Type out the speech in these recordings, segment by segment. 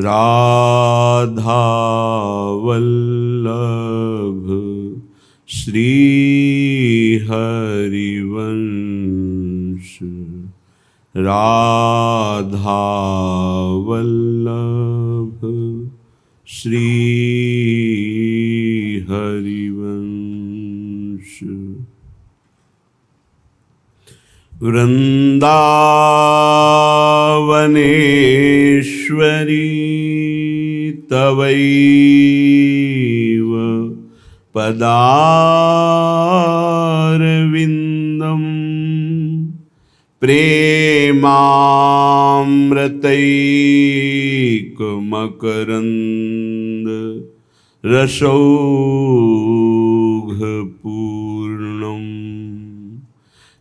राधा वल्लभ श्री हरिवंश। राधा वल्लभ श्री हरिवंश। वृंदावनेश्वरी तवैव पदारविन्दं प्रेमामृतैकमकरन्द रसौघपूर्णम्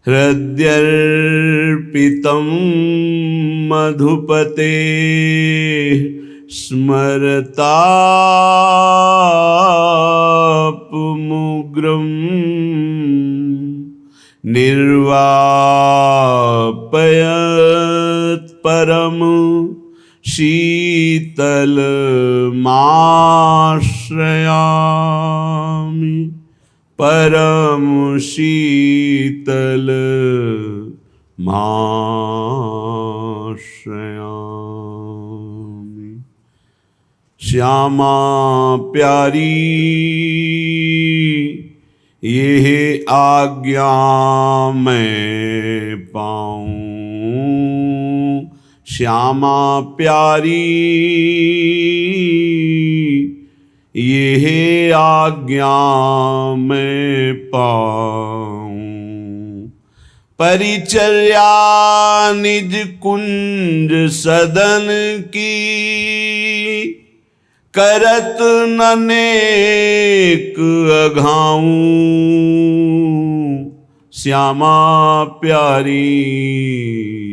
हृद्यर्पितं मधुपते स्मरतापमुग्रं निर्वापयत् परम शीतलमाश्रयामि। परम शीतलमाश्रयामि। श्यामा प्यारी ये आज्ञा मैं पाऊं। श्यामा प्यारी ये आज्ञा मैं पाऊं। परिचर्या निज कुंज सदन की करत ननेक अघाऊं। श्यामा प्यारी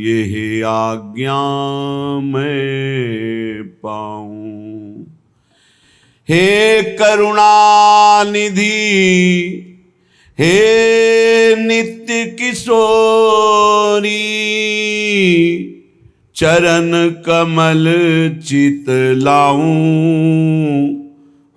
यह आज्ञा मैं पाऊं। हे करुणानिधि हे नित्य किशोरी चरण कमल चित लाऊं।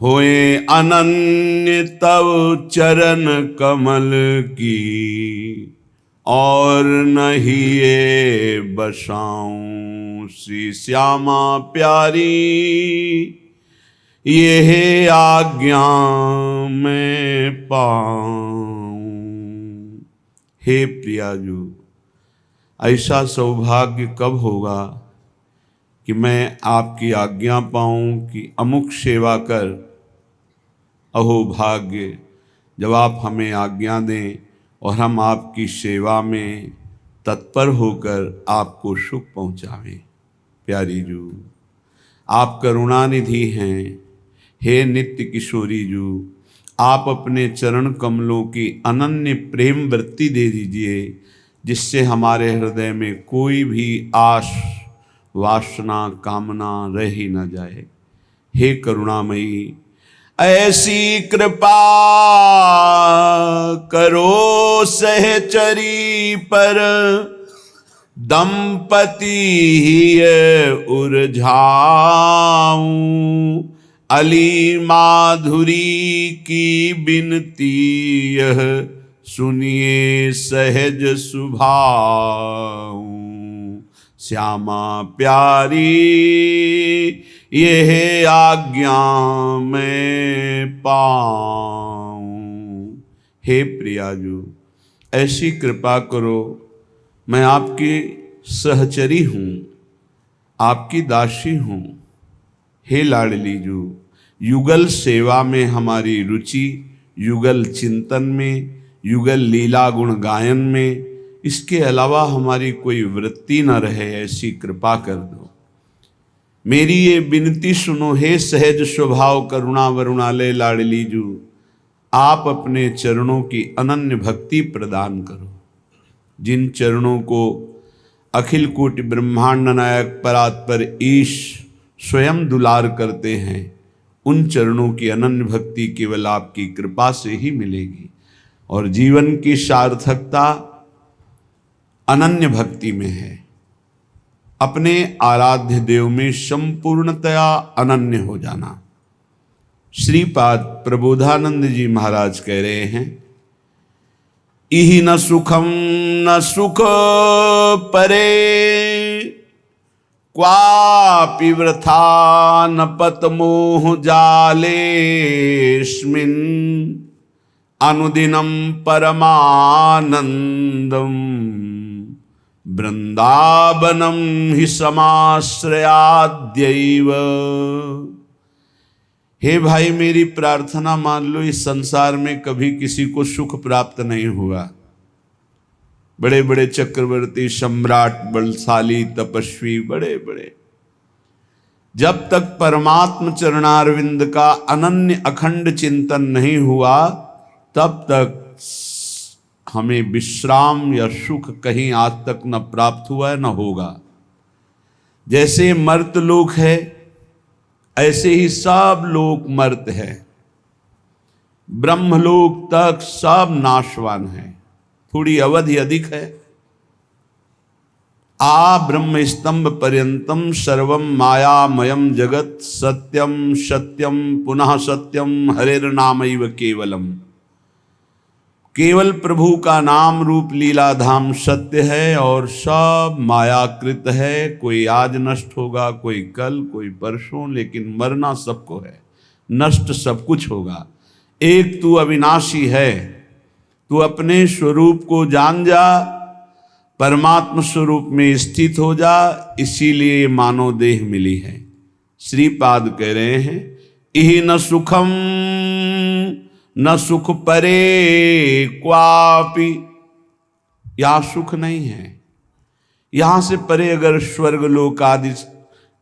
होए अनन्य तव चरण कमल की और नहीं ये बसाऊं। श्री श्यामा प्यारी यह आज्ञा मैं पाऊं। हे प्रियाजू, ऐसा सौभाग्य कब होगा कि मैं आपकी आज्ञा पाऊं कि अमुक सेवा कर। अहो भाग्य, जब आप हमें आज्ञा दें और हम आपकी सेवा में तत्पर होकर आपको सुख पहुंचावें। प्यारी जू, आप करुणानिधि हैं। हे नित्य किशोरी जू, आप अपने चरण कमलों की अनन्य प्रेम वृत्ति दे दीजिए, जिससे हमारे हृदय में कोई भी आश वासना कामना रह ही न जाए। हे करुणामयी, ऐसी कृपा करो सहचरी पर दंपति ही उरझाऊं। अली माधुरी की बिनती यह सुनिए सहज सुभाऊं। श्यामा प्यारी यह आज्ञा मैं पाऊं। हे प्रियाजू, ऐसी कृपा करो। मैं आपकी सहचरी हूँ, आपकी दासी हूँ। हे लाडली जू, युगल सेवा में हमारी रुचि, युगल चिंतन में, युगल लीला गुण गायन में, इसके अलावा हमारी कोई वृत्ति न रहे, ऐसी कृपा कर दो। मेरी ये विनती सुनो। हे सहज स्वभाव करुणा वरुणालय लाडली जू, आप अपने चरणों की अनन्य भक्ति प्रदान करो। जिन चरणों को अखिल कोटि ब्रह्मांड नायक परात्पर ईश स्वयं दुलार करते हैं, उन चरणों की अनन्य भक्ति केवल आपकी कृपा से ही मिलेगी। और जीवन की सार्थकता अनन्य भक्ति में है। अपने आराध्य देव में संपूर्णतया अनन्य हो जाना। श्रीपाद प्रबोधानंद जी महाराज कह रहे हैं, इहि न सुखम न सुख परे, क्वापि वृथा न पत मोह जालेस्मिन्, अनुदिनं परमानंदम वृंदावनम हि समाश्रयाद्यैव। हे भाई, मेरी प्रार्थना मान लो, इस संसार में कभी किसी को सुख प्राप्त नहीं हुआ। बड़े बड़े चक्रवर्ती, सम्राट, बलशाली, तपस्वी, बड़े बड़े, जब तक परमात्म चरणारविंद का अनन्य अखंड चिंतन नहीं हुआ तब तक हमें विश्राम या सुख कहीं आज तक न प्राप्त हुआ है न होगा। जैसे मर्त लोक है ऐसे ही सब लोक मर्त है। ब्रह्मलोक तक सब नाशवान है, थोड़ी अवधि अधिक है। आ ब्रह्म स्तंभ पर्यंतम सर्वम मायामयम जगत, सत्यम सत्यम पुनः सत्यम हरेर्नामैव केवलम। केवल प्रभु का नाम रूप लीला धाम सत्य है और सब मायाकृत है। कोई आज नष्ट होगा, कोई कल, कोई परसों, लेकिन मरना सबको है, नष्ट सब कुछ होगा। एक तू अविनाशी है, तू अपने स्वरूप को जान जा, परमात्म स्वरूप में स्थित हो जा, इसीलिए मानव देह मिली है। श्रीपाद कह रहे हैं, इहि न सुखम न सुख परे क्वापि, यहां सुख नहीं है। यहां से परे अगर स्वर्ग लोक आदि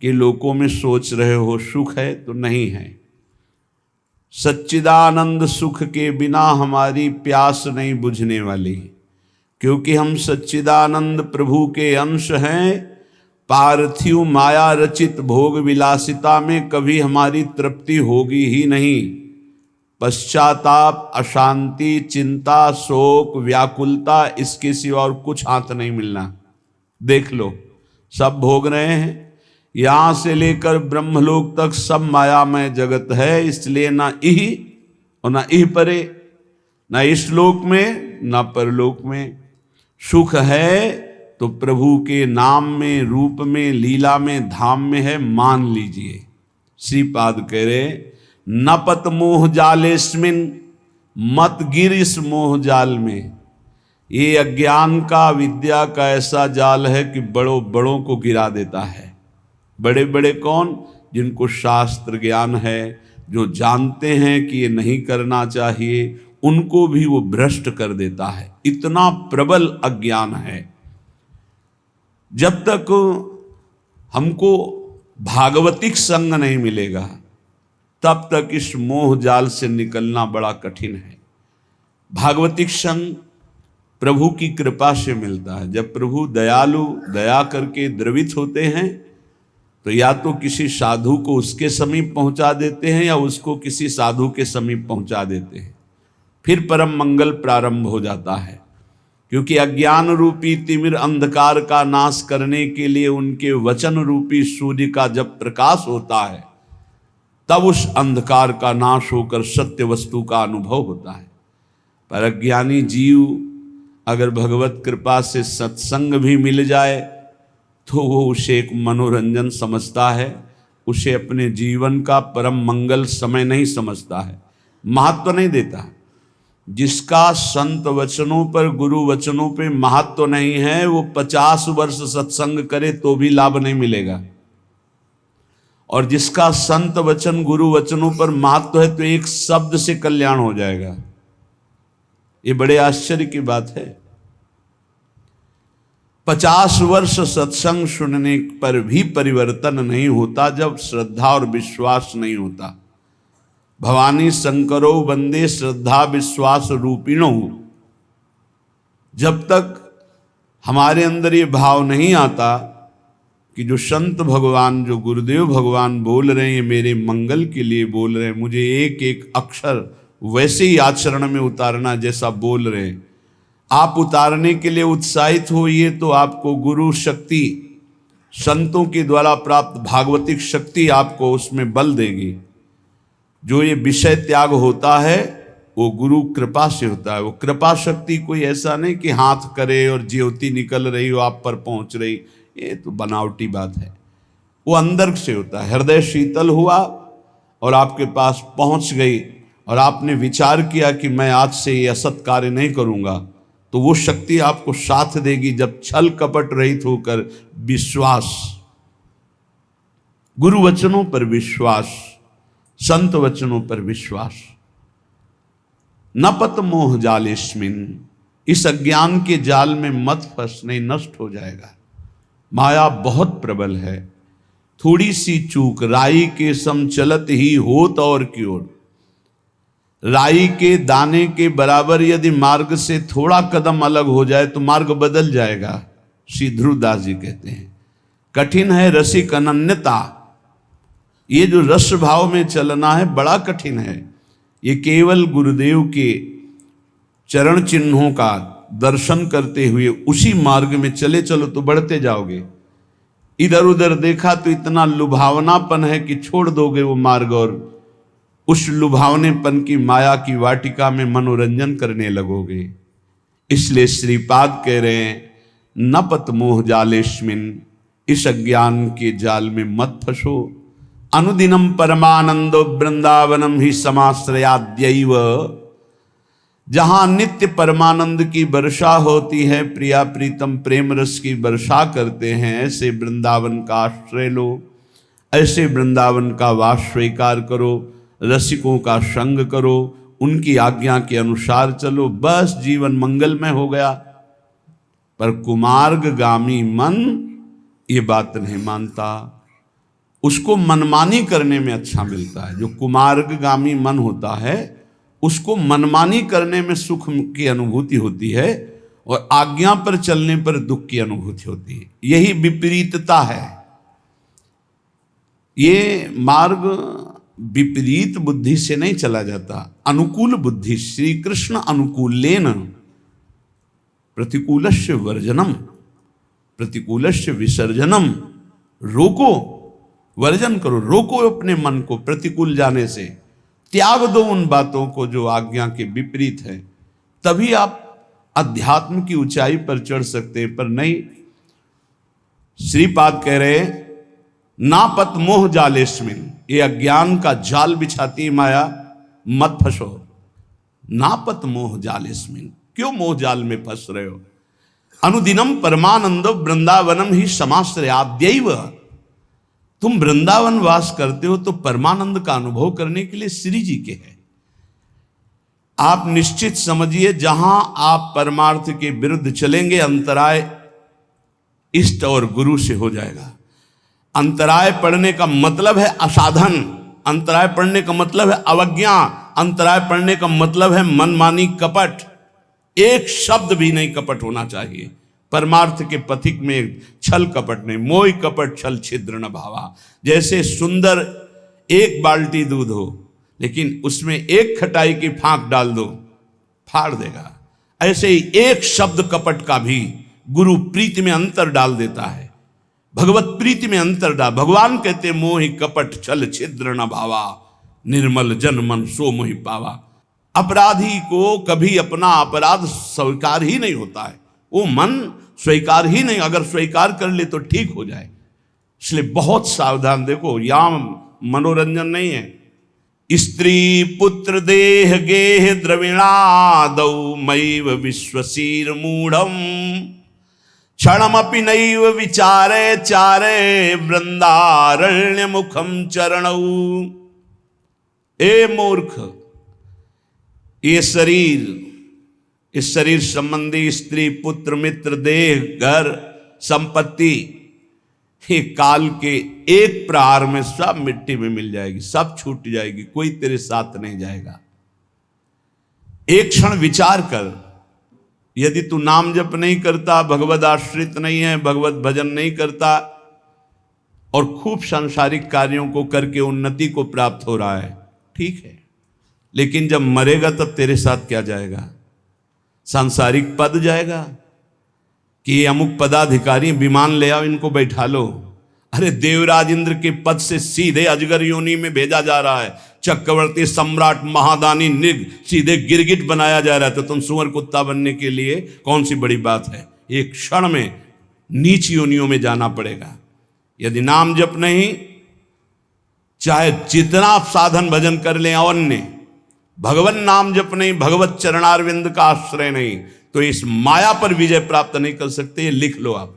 के लोकों में सोच रहे हो सुख है तो नहीं है। सच्चिदानंद सुख के बिना हमारी प्यास नहीं बुझने वाली, क्योंकि हम सच्चिदानंद प्रभु के अंश हैं। पार्थिव माया रचित भोग विलासिता में कभी हमारी तृप्ति होगी ही नहीं। पश्चाताप, अशांति, चिंता, शोक, व्याकुलता, इसके सिवा और कुछ हाथ नहीं मिलना। देख लो, सब भोग रहे हैं। यहां से लेकर ब्रह्मलोक तक सब मायामय जगत है। इसलिए ना इहि और ना इह परे, ना इस लोक में ना परलोक में। सुख है तो प्रभु के नाम में, रूप में, लीला में, धाम में है, मान लीजिए। श्रीपाद कह रहे, न पत मोह जालेस्मिन, मत गिर इस मोह जाल में। ये अज्ञान का, विद्या का ऐसा जाल है कि बड़ों बड़ों को गिरा देता है। बड़े बड़े कौन? जिनको शास्त्र ज्ञान है, जो जानते हैं कि ये नहीं करना चाहिए, उनको भी वो भ्रष्ट कर देता है। इतना प्रबल अज्ञान है। जब तक हमको भागवतिक संग नहीं मिलेगा तब तक इस मोह जाल से निकलना बड़ा कठिन है। भागवतिक संग प्रभु की कृपा से मिलता है। जब प्रभु दयालु, दया करके द्रवित होते हैं तो या तो किसी साधु को उसके समीप पहुंचा देते हैं या उसको किसी साधु के समीप पहुंचा देते हैं। फिर परम मंगल प्रारंभ हो जाता है, क्योंकि अज्ञान रूपी तिमिर अंधकार का नाश करने के लिए उनके वचन रूपी सूर्य का जब प्रकाश होता है तब उस अंधकार का नाश होकर सत्य वस्तु का अनुभव होता है। पर अज्ञानी जीव अगर भगवत कृपा से सत्संग भी मिल जाए तो वो उसे एक मनोरंजन समझता है, उसे अपने जीवन का परम मंगल समय नहीं समझता है, महत्व नहीं देता। जिसका संत वचनों पर, गुरु वचनों पे महत्व नहीं है, वो 50 वर्ष सत्संग करे तो भी लाभ नहीं मिलेगा। और जिसका संत वचन, गुरु वचनों पर महत्व है तो एक शब्द से कल्याण हो जाएगा। ये बड़े आश्चर्य की बात है। 50 वर्ष सत्संग सुनने पर भी परिवर्तन नहीं होता जब श्रद्धा और विश्वास नहीं होता। भवानी शंकरो वंदे श्रद्धा विश्वास रूपिणो। जब तक हमारे अंदर ये भाव नहीं आता कि जो संत भगवान, जो गुरुदेव भगवान बोल रहे हैं ये मेरे मंगल के लिए बोल रहे हैं, मुझे एक एक अक्षर वैसे ही आचरण में उतारना जैसा बोल रहे हैं। आप उतारने के लिए उत्साहित होइए तो आपको गुरु शक्ति संतों के द्वारा प्राप्त भागवतिक शक्ति आपको उसमें बल देगी। जो ये विषय त्याग होता है वो गुरु कृपा से होता है। वो कृपा शक्ति कोई ऐसा नहीं कि हाथ करे और ज्योति निकल रही हो आप पर पहुंच रही, ये तो बनावटी बात है। वो अंदर से होता है। हृदय शीतल हुआ और आपके पास पहुंच गई और आपने विचार किया कि मैं आज से ये असत कार्य नहीं करूंगा, तो वो शक्ति आपको साथ देगी। जब छल कपट रहित होकर विश्वास, गुरु वचनों पर विश्वास, संत वचनों पर विश्वास। न पत मोह जालेस्मिन, इस अज्ञान के जाल में मत फंसने, नष्ट हो जाएगा। माया बहुत प्रबल है। थोड़ी सी चूक राई के सम चलत ही होत और की ओर। राई के दाने के बराबर यदि मार्ग से थोड़ा कदम अलग हो जाए तो मार्ग बदल जाएगा। श्री ध्रुवदास जी कहते हैं कठिन है रसिक अनन्यता। ये जो रस भाव में चलना है बड़ा कठिन है। ये केवल गुरुदेव के चरण चिन्हों का दर्शन करते हुए उसी मार्ग में चले चलो तो बढ़ते जाओगे। इधर उधर देखा तो इतना लुभावनापन है कि छोड़ दोगे वो मार्ग और उस लुभावनेपन की माया की वाटिका में मनोरंजन करने लगोगे। इसलिए श्रीपाद कह रहे हैं न पत मोह जालेस्मिन, इस अज्ञान के जाल में मत फंसो। अनुदिनम परमानंदो वृंदावनम ही समाश्रयाद्यैव। जहां नित्य परमानंद की वर्षा होती है, प्रिया प्रीतम प्रेम रस की वर्षा करते हैं, ऐसे वृंदावन का आश्रय लो, ऐसे वृंदावन का वास स्वीकार करो, रसिकों का संग करो, उनकी आज्ञा के अनुसार चलो, बस जीवन मंगलमय हो गया। पर कुमार्गगामी मन ये बात नहीं मानता, उसको मनमानी करने में अच्छा मिलता है। जो कुमार्गगामी मन होता है उसको मनमानी करने में सुख की अनुभूति होती है और आज्ञा पर चलने पर दुख की अनुभूति होती है। यही विपरीतता है। ये मार्ग विपरीत बुद्धि से नहीं चला जाता, अनुकूल बुद्धि। श्री कृष्ण अनुकूलेन प्रतिकूलस्य वर्जनम प्रतिकूलस्य विसर्जनम। रोको, वर्जन करो, रोको अपने मन को प्रतिकूल जाने से, त्याग दो उन बातों को जो आज्ञा के विपरीत है। तभी आप अध्यात्म की ऊंचाई पर चढ़ सकते हैं। पर नहीं, श्रीपाद कह रहे नापत मोह जालेस्मिन, ये अज्ञान का जाल बिछाती है माया, मत फंसो। नापत मोह जालेस्मिन, क्यों मोह जाल में फंस रहे हो। अनुदिनम परमानंदो वृंदावनम ही समाश्रयाद्यैव। तुम वृंदावन वास करते हो तो परमानंद का अनुभव करने के लिए श्री जी के हैं। आप निश्चित समझिए जहां आप परमार्थ के विरुद्ध चलेंगे अंतराय इष्ट और गुरु से हो जाएगा। अंतराय पड़ने का मतलब है असाधन, अंतराय पड़ने का मतलब है अवज्ञा, अंतराय पड़ने का मतलब है मनमानी कपट। एक शब्द भी नहीं कपट होना चाहिए। परमार्थ के पथिक में छल कपट नहीं। मोह कपट छल छिद्र न भावा। जैसे सुंदर एक बाल्टी दूध हो लेकिन उसमें एक खटाई की फांक डाल दो, फाड़ देगा। ऐसे ही एक शब्द कपट का भी गुरु प्रीति में अंतर डाल देता है, भगवत प्रीति में अंतर डाल। भगवान कहते मोहि कपट छल छिद्र न भावा, निर्मल जन मन सो मोहि पावा। अपराधी को कभी अपना अपराध स्वीकार ही नहीं होता है, वो मन स्वीकार ही नहीं, अगर स्वीकार कर ले तो ठीक हो जाए। इसलिए बहुत सावधान। देखो यहाँ मनोरंजन नहीं है। स्त्री पुत्र देह गेह द्रविणादौ मैव विश्वसीर मूढ़म क्षणमपि नैव विचारे चारे वृंदारण्य मुखम चरणौ। ए मूर्ख, ये शरीर, इस शरीर संबंधी स्त्री पुत्र मित्र देह घर संपत्ति, ये काल के एक प्रहार में सब मिट्टी में मिल जाएगी, सब छूट जाएगी, कोई तेरे साथ नहीं जाएगा। एक क्षण विचार कर, यदि तू नाम जप नहीं करता, भगवद आश्रित नहीं है, भगवत भजन नहीं करता और खूब सांसारिक कार्यों को करके उन्नति को प्राप्त हो रहा है, ठीक है, लेकिन जब मरेगा तब तेरे साथ क्या जाएगा? सांसारिक पद जाएगा कि ये अमुक पदाधिकारी विमान ले आओ, इनको बैठा लो। अरे देवराज इंद्र के पद से सीधे अजगर योनि में भेजा जा रहा है, चक्रवर्ती सम्राट महादानी निग सीधे गिरगिट बनाया जा रहा है, तो तुम सुअर कुत्ता बनने के लिए कौन सी बड़ी बात है। एक क्षण में नीच योनियों में जाना पड़ेगा। यदि नाम जप नहीं, चाहे जितना आप साधन भजन कर लें, अन्य भगवान नाम जप नहीं, भगवत चरणारविंद का आश्रय नहीं, तो इस माया पर विजय प्राप्त नहीं कर सकते। ये लिख लो आप।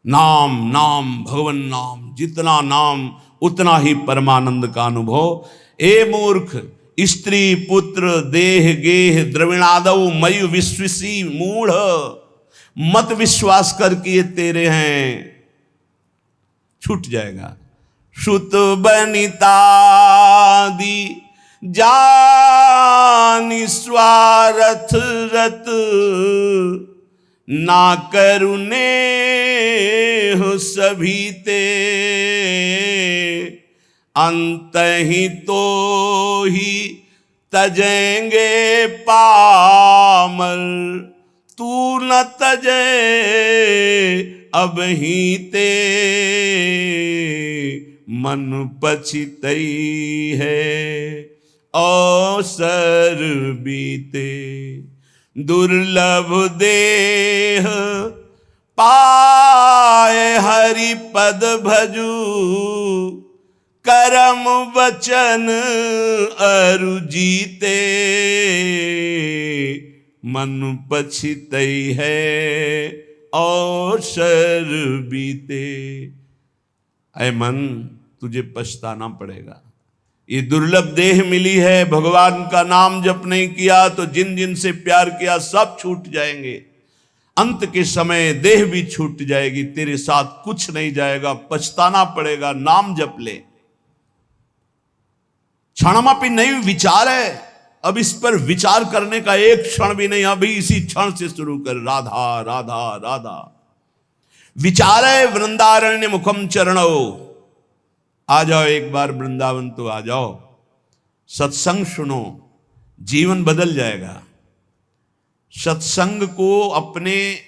नाम नाम भगवान नाम, जितना नाम उतना ही परमानंद का अनुभव। ए मूर्ख, स्त्री पुत्र देह गेह द्रविणादव मयु विश्वसी मूढ़, मत विश्वास कर कि ये तेरे हैं, छूट जाएगा। श्रुत बनितादि जानि स्वार्थ रत, ना करुणे हो सभी ते, अंत ही तो ही तजेंगे पामर, तू न तजे अब ही ते, मन पछितई है अवसर बीते, दुर्लभ देह पाए हरि पद भजू, करम वचन अरु जीते, मन पछितई है अवसर बीते। ऐ मन, तुझे पछताना पड़ेगा। ये दुर्लभ देह मिली है, भगवान का नाम जप नहीं किया तो जिन जिन से प्यार किया सब छूट जाएंगे। अंत के समय देह भी छूट जाएगी, तेरे साथ कुछ नहीं जाएगा, पछताना पड़ेगा। नाम जप ले। क्षणमापि नहीं विचार है, अब इस पर विचार करने का एक क्षण भी नहीं, अभी इसी क्षण से शुरू कर। राधा राधा राधा विचार है। वृंदारण्य मुखम चरणो, आ जाओ एक बार वृंदावन तो आ जाओ, सत्संग सुनो, जीवन बदल जाएगा। सत्संग को अपने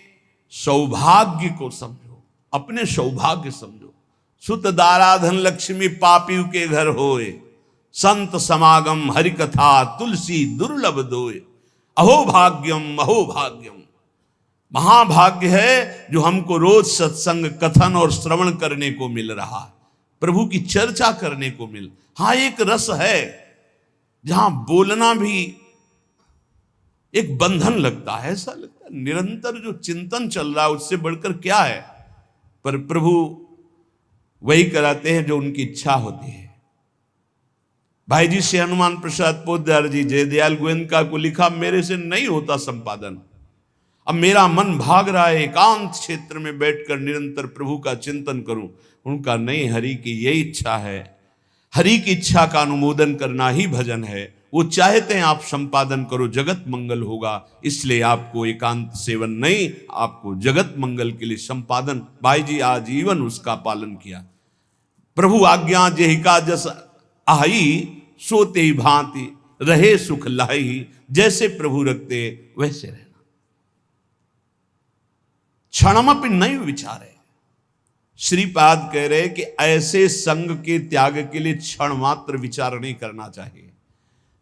सौभाग्य को समझो, अपने सौभाग्य समझो। सुत दाराधन लक्ष्मी पापी के घर होए, संत समागम हरि कथा तुलसी दुर्लभ दोए। अहो भाग्यम अहो भाग्यम, महाभाग्य है जो हमको रोज सत्संग कथन और श्रवण करने को मिल रहा है, प्रभु की चर्चा करने को मिल। हाँ, एक रस है जहां बोलना भी एक बंधन लगता है, ऐसा लगता है निरंतर जो चिंतन चल रहा है उससे बढ़कर क्या है। पर प्रभु वही कराते हैं जो उनकी इच्छा होती है। भाई जी से हनुमान प्रसाद पोद्दार जी जयदयाल गोयनका को लिखा, मेरे से नहीं होता संपादन, अब मेरा मन भाग रहा है एकांत क्षेत्र में बैठकर निरंतर प्रभु का चिंतन करूं। उनका नहीं, हरि की यही इच्छा है, हरि की इच्छा का अनुमोदन करना ही भजन है। वो चाहते हैं आप संपादन करो, जगत मंगल होगा, इसलिए आपको एकांत सेवन नहीं, आपको जगत मंगल के लिए संपादन। भाई जी आजीवन उसका पालन किया। प्रभु आज्ञा जेहिका जस आई, सोते ही भांति रहे सुख लाही, जैसे प्रभु रखते वैसे रहना। क्षणमपि नहीं विचारे। श्रीपाद कह रहे कि ऐसे संग के त्याग के लिए क्षण मात्र विचार नहीं करना चाहिए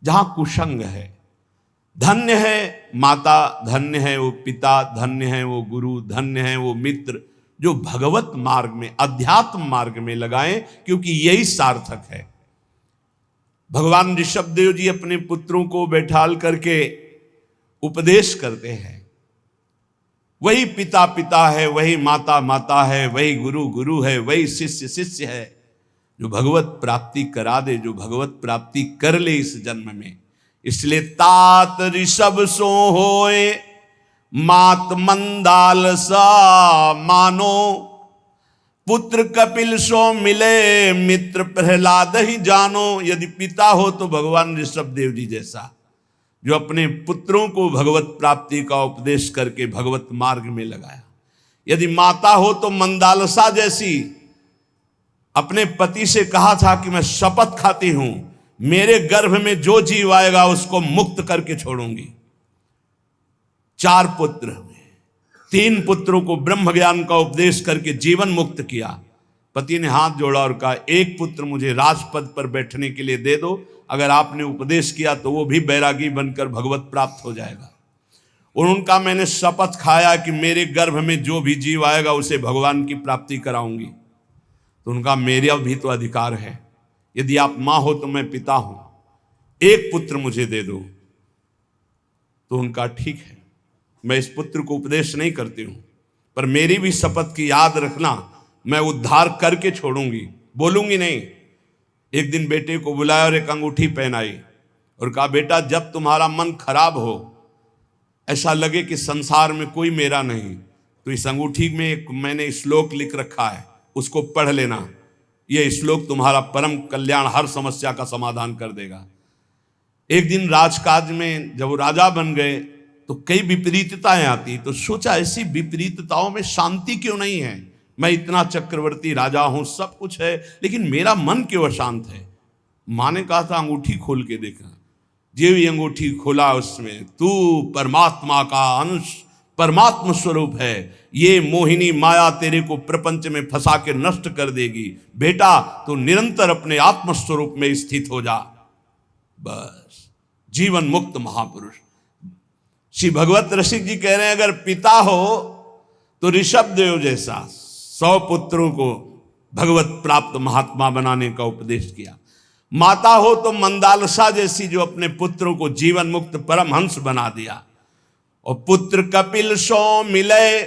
जहां कुसंग है। धन्य है माता, धन्य है वो पिता, धन्य है वो गुरु, धन्य है वो मित्र जो भगवत मार्ग में, अध्यात्म मार्ग में लगाएं, क्योंकि यही सार्थक है। भगवान ऋषभदेव जी अपने पुत्रों को बैठाल करके उपदेश करते हैं। वही पिता पिता है, वही माता माता है, वही गुरु गुरु है, वही शिष्य शिष्य है, जो भगवत प्राप्ति करा दे, जो भगवत प्राप्ति कर ले इस जन्म में। इसलिए तात ऋषभ सो होए, मात मंदाल सा मानो, पुत्र कपिल सो मिले, मित्र प्रहलाद ही जानो। यदि पिता हो तो भगवान ऋषभदेव जी जैसा, जो अपने पुत्रों को भगवत प्राप्ति का उपदेश करके भगवत मार्ग में लगाया। यदि माता हो तो मंदालसा जैसी, अपने पति से कहा था कि मैं शपथ खाती हूं, मेरे गर्भ में जो जीव आएगा उसको मुक्त करके छोड़ूंगी। 4 पुत्र हुए, 3 पुत्रों को ब्रह्म ज्ञान का उपदेश करके जीवन मुक्त किया। पति ने हाथ जोड़ा और कहा, एक पुत्र मुझे राजपद पर बैठने के लिए दे दो, अगर आपने उपदेश किया तो वो भी बैरागी बनकर भगवत प्राप्त हो जाएगा। और उनका मैंने शपथ खाया कि मेरे गर्भ में जो भी जीव आएगा उसे भगवान की प्राप्ति कराऊंगी। तो उनका मेरा भी तो अधिकार है, यदि आप माँ हो तो मैं पिता हूं, एक पुत्र मुझे दे दो। तो उनका ठीक है, मैं इस पुत्र को उपदेश नहीं करती हूं, पर मेरी भी शपथ की याद रखना, मैं उद्धार करके छोड़ूंगी, बोलूंगी नहीं। एक दिन बेटे को बुलाया और एक अंगूठी पहनाई और कहा, बेटा जब तुम्हारा मन खराब हो, ऐसा लगे कि संसार में कोई मेरा नहीं, तो इस अंगूठी में एक मैंने श्लोक लिख रखा है, उसको पढ़ लेना। यह श्लोक तुम्हारा परम कल्याण, हर समस्या का समाधान कर देगा। एक दिन राजकाज में जब वो राजा बन गए तो कई विपरीतताएं आती, तो सोचा ऐसी विपरीतताओं में शांति क्यों नहीं है। मैं इतना चक्रवर्ती राजा हूं, सब कुछ है, लेकिन मेरा मन क्यों अशांत है। माँ ने कहा था अंगूठी खोल के देखा। जो भी अंगूठी खोला उसमें तू परमात्मा का अंश, परमात्मा स्वरूप है। ये मोहिनी माया तेरे को प्रपंच में फंसा के नष्ट कर देगी। बेटा तो निरंतर अपने आत्म स्वरूप में स्थित हो जा, बस जीवन मुक्त महापुरुष। श्री भगवत रसिक जी कह रहे हैं, अगर पिता हो तो ऋषभ देव जैसा 100 पुत्रों को भगवत प्राप्त महात्मा बनाने का उपदेश किया। माता हो तो मंदालसा जैसी, जो अपने पुत्रों को जीवन मुक्त परमहंस बना दिया। और पुत्र कपिल सो मिले,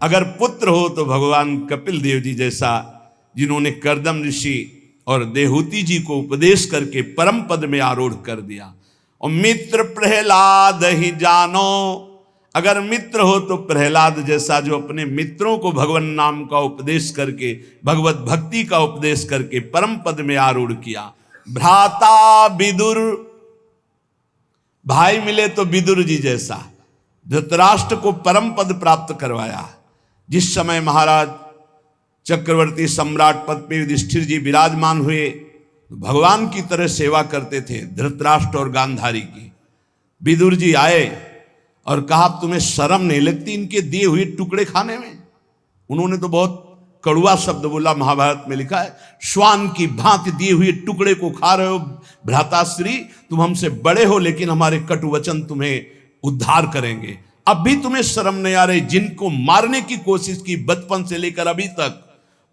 अगर पुत्र हो तो भगवान कपिल देव जी जैसा, जिन्होंने कर्दम ऋषि और देहूति जी को उपदेश करके परम पद में आरूढ़ कर दिया। और मित्र प्रहलाद ही जानो, अगर मित्र हो तो प्रहलाद जैसा, जो अपने मित्रों को भगवान नाम का उपदेश करके, भगवत भक्ति का उपदेश करके परम पद में आरूढ़ किया। भ्राता विदुर, भाई मिले तो विदुर जी जैसा, धृतराष्ट्र को परम पद प्राप्त करवाया। जिस समय महाराज चक्रवर्ती सम्राट पद पे युधिष्ठिर जी विराजमान हुए, भगवान की तरह सेवा करते थे धृतराष्ट्र और गांधारी की। विदुर जी आए और कहा, तुम्हें शर्म नहीं लगती इनके दिए हुए टुकड़े खाने में। उन्होंने तो बहुत कड़वा शब्द बोला, महाभारत में लिखा है, श्वान की भांति दिए हुए टुकड़े को खा रहे हो भ्राताश्री, तुम हमसे बड़े हो, लेकिन हमारे कटु वचन तुम्हें उद्धार करेंगे। अब भी तुम्हें शर्म नहीं आ रही, जिनको मारने की कोशिश की बचपन से लेकर अभी तक,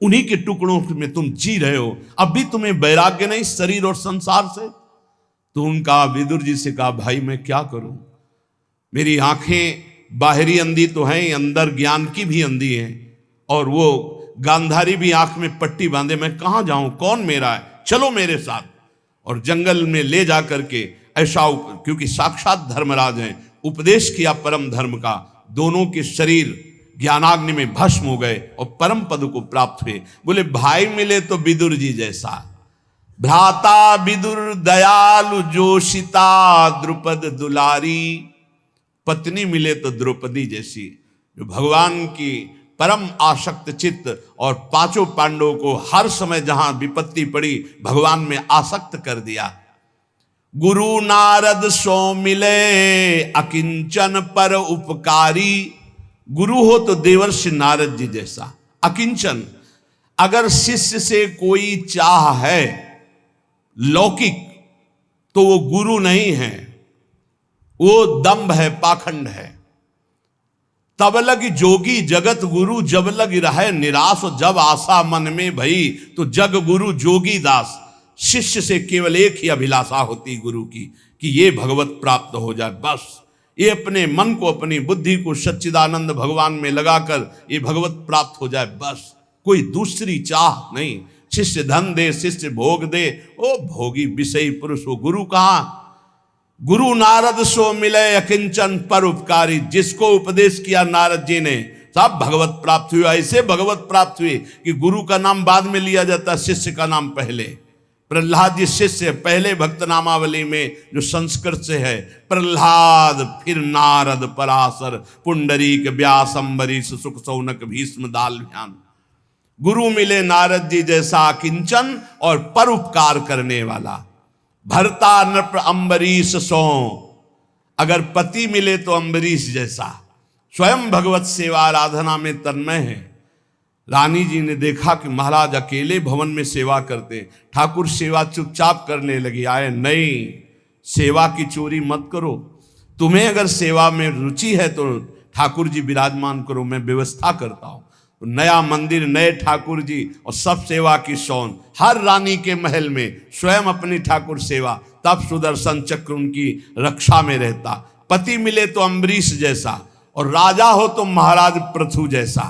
उन्हीं के टुकड़ों में तुम जी रहे हो, अब भी तुम्हें वैराग्य नहीं शरीर और संसार से। तो उनका विदुर जी से कहा, भाई मैं क्या करूं, मेरी आंखें बाहरी अंधी तो हैं, अंदर ज्ञान की भी अंधी हैं, और वो गांधारी भी आंख में पट्टी बांधे, मैं कहां जाऊं, कौन मेरा है, चलो मेरे साथ। और जंगल में ले जा करके ऐसा, क्योंकि साक्षात धर्मराज हैं, उपदेश किया परम धर्म का। दोनों के शरीर ज्ञानाग्नि में भस्म हो गए और परम पद को प्राप्त हुए। बोले भाई मिले तो विदुर जी जैसा, भ्राता विदुर दयालु जोशिता द्रुपद दुलारी, पत्नी मिले तो द्रौपदी जैसी, जो भगवान की परम आसक्त चित्त, और 5 पांडवों को हर समय जहां विपत्ति पड़ी भगवान में आसक्त कर दिया। गुरु नारद सो मिले अकिंचन पर उपकारी, गुरु हो तो देवर्षि नारद जी जैसा, अकिंचन। अगर शिष्य से कोई चाह है लौकिक, तो वो गुरु नहीं है, वो दंभ है, पाखंड है। तब लग जोगी जगत गुरु, जब लग रहे निराश, जब आशा मन में भई, तो जग गुरु जोगी दास। शिष्य से केवल एक ही अभिलाषा होती गुरु की, कि ये भगवत प्राप्त हो जाए, बस। ये अपने मन को, अपनी बुद्धि को सच्चिदानंद भगवान में लगाकर ये भगवत प्राप्त हो जाए, बस। कोई दूसरी चाह नहीं। शिष्य धन दे, शिष्य भोग दे, ओ भोगी विषयी पुरुष, वो गुरु कहां। गुरु नारद सो मिले अकिंचन पर उपकारी, जिसको उपदेश किया नारद जी ने सब भगवत प्राप्त हुआ। ऐसे भगवत प्राप्त हुए कि गुरु का नाम बाद में लिया जाता, शिष्य का नाम पहले। प्रहलाद जी शिष्य, पहले भक्त नामावली में जो संस्कृत से है, प्रहलाद, फिर नारद, पराशर, पुंडरीक, व्यास, अम्बरीश, सुख, सौनक, भीष्म, दालभ्यान। गुरु मिले नारद जी जैसा किंचन और परोपकार करने वाला। भरता नृप अम्बरीश सो, अगर पति मिले तो अम्बरीश जैसा, स्वयं भगवत सेवा आराधना में तन्मय है। रानी जी ने देखा कि महाराज अकेले भवन में सेवा करते, ठाकुर सेवा चुपचाप करने लगी। आए, नहीं, सेवा की चोरी मत करो, तुम्हें अगर सेवा में रुचि है तो ठाकुर जी विराजमान करो, मैं व्यवस्था करता हूं। तो नया मंदिर, नए ठाकुर जी और सब सेवा की शौन, हर रानी के महल में स्वयं अपनी ठाकुर सेवा। तब सुदर्शन चक्र उनकी रक्षा में रहता। पति मिले तो अम्बरीश जैसा और राजा हो तो महाराज पृथु जैसा।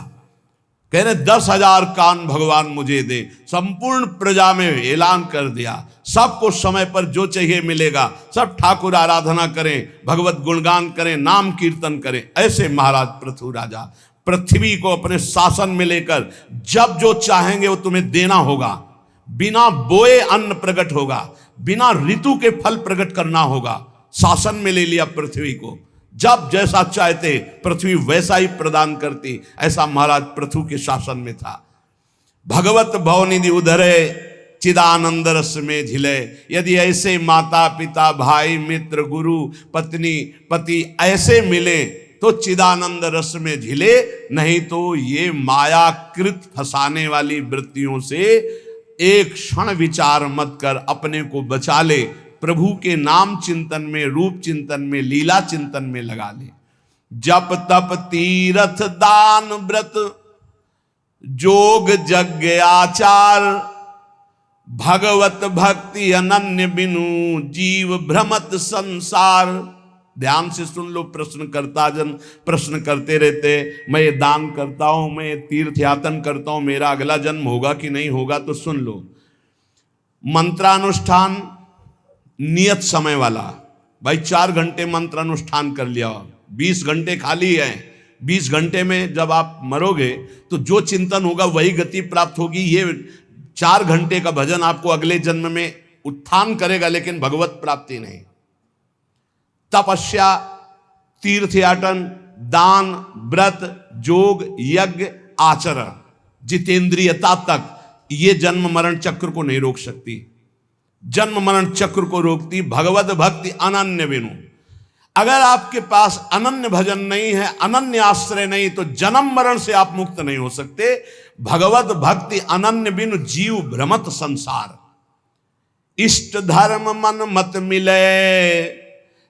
कह रहे 10,000 कान भगवान मुझे दे, संपूर्ण प्रजा में ऐलान कर दिया, सबको समय पर जो चाहिए मिलेगा, सब ठाकुर आराधना करें, भगवत गुणगान करें, नाम कीर्तन करें। ऐसे महाराज पृथु राजा पृथ्वी को अपने शासन में लेकर जब जो चाहेंगे वो तुम्हें देना होगा। बिना बोए अन्न प्रकट होगा, बिना ऋतु के फल प्रकट करना होगा। शासन में ले लिया पृथ्वी को, जब जैसा चाहते पृथ्वी वैसा ही प्रदान करती। ऐसा महाराज पृथु के शासन में था। भगवत भवनिधि उधरे चिदानंद रस में झिले। यदि ऐसे माता पिता भाई मित्र गुरु पत्नी पति ऐसे मिले तो चिदानंद रस में झिले, नहीं तो ये मायाकृत फंसाने वाली वृत्तियों से एक क्षण विचार मत कर अपने को बचा ले। प्रभु के नाम चिंतन में, रूप चिंतन में, लीला चिंतन में लगा ले। जप तप तीर्थ दान व्रत जोग यज्ञ आचार, भगवत भक्ति अनन्य बिनु जीव भ्रमत संसार। ध्यान से सुन लो, प्रश्नकर्ता जन प्रश्न करते रहते, मैं ये दान करता हूं, मैं ये तीर्थ यातन करता हूं, मेरा अगला जन्म होगा कि नहीं होगा? तो सुन लो, मंत्रानुष्ठान नियत समय वाला। भाई 4 घंटे मंत्र अनुष्ठान कर लिया, 20 घंटे खाली हैं। 20 घंटे में जब आप मरोगे तो जो चिंतन होगा वही गति प्राप्त होगी। ये 4 घंटे का भजन आपको अगले जन्म में उत्थान करेगा, लेकिन भगवत प्राप्ति नहीं। तपस्या, तीर्थयाटन, दान, व्रत, जोग, यज्ञ, आचरण, जितेंद्रियता तक ये जन्म मरण चक्र को नहीं रोक सकती। जन्म मरण चक्र को रोकती भगवत भक्ति अनन्य बिनु। अगर आपके पास अनन्य भजन नहीं है, अनन्य आश्रय नहीं, तो जन्म मरण से आप मुक्त नहीं हो सकते। भगवत भक्ति अनन्य बिनु जीव भ्रमत संसार। इष्ट धर्म मन मत मिले,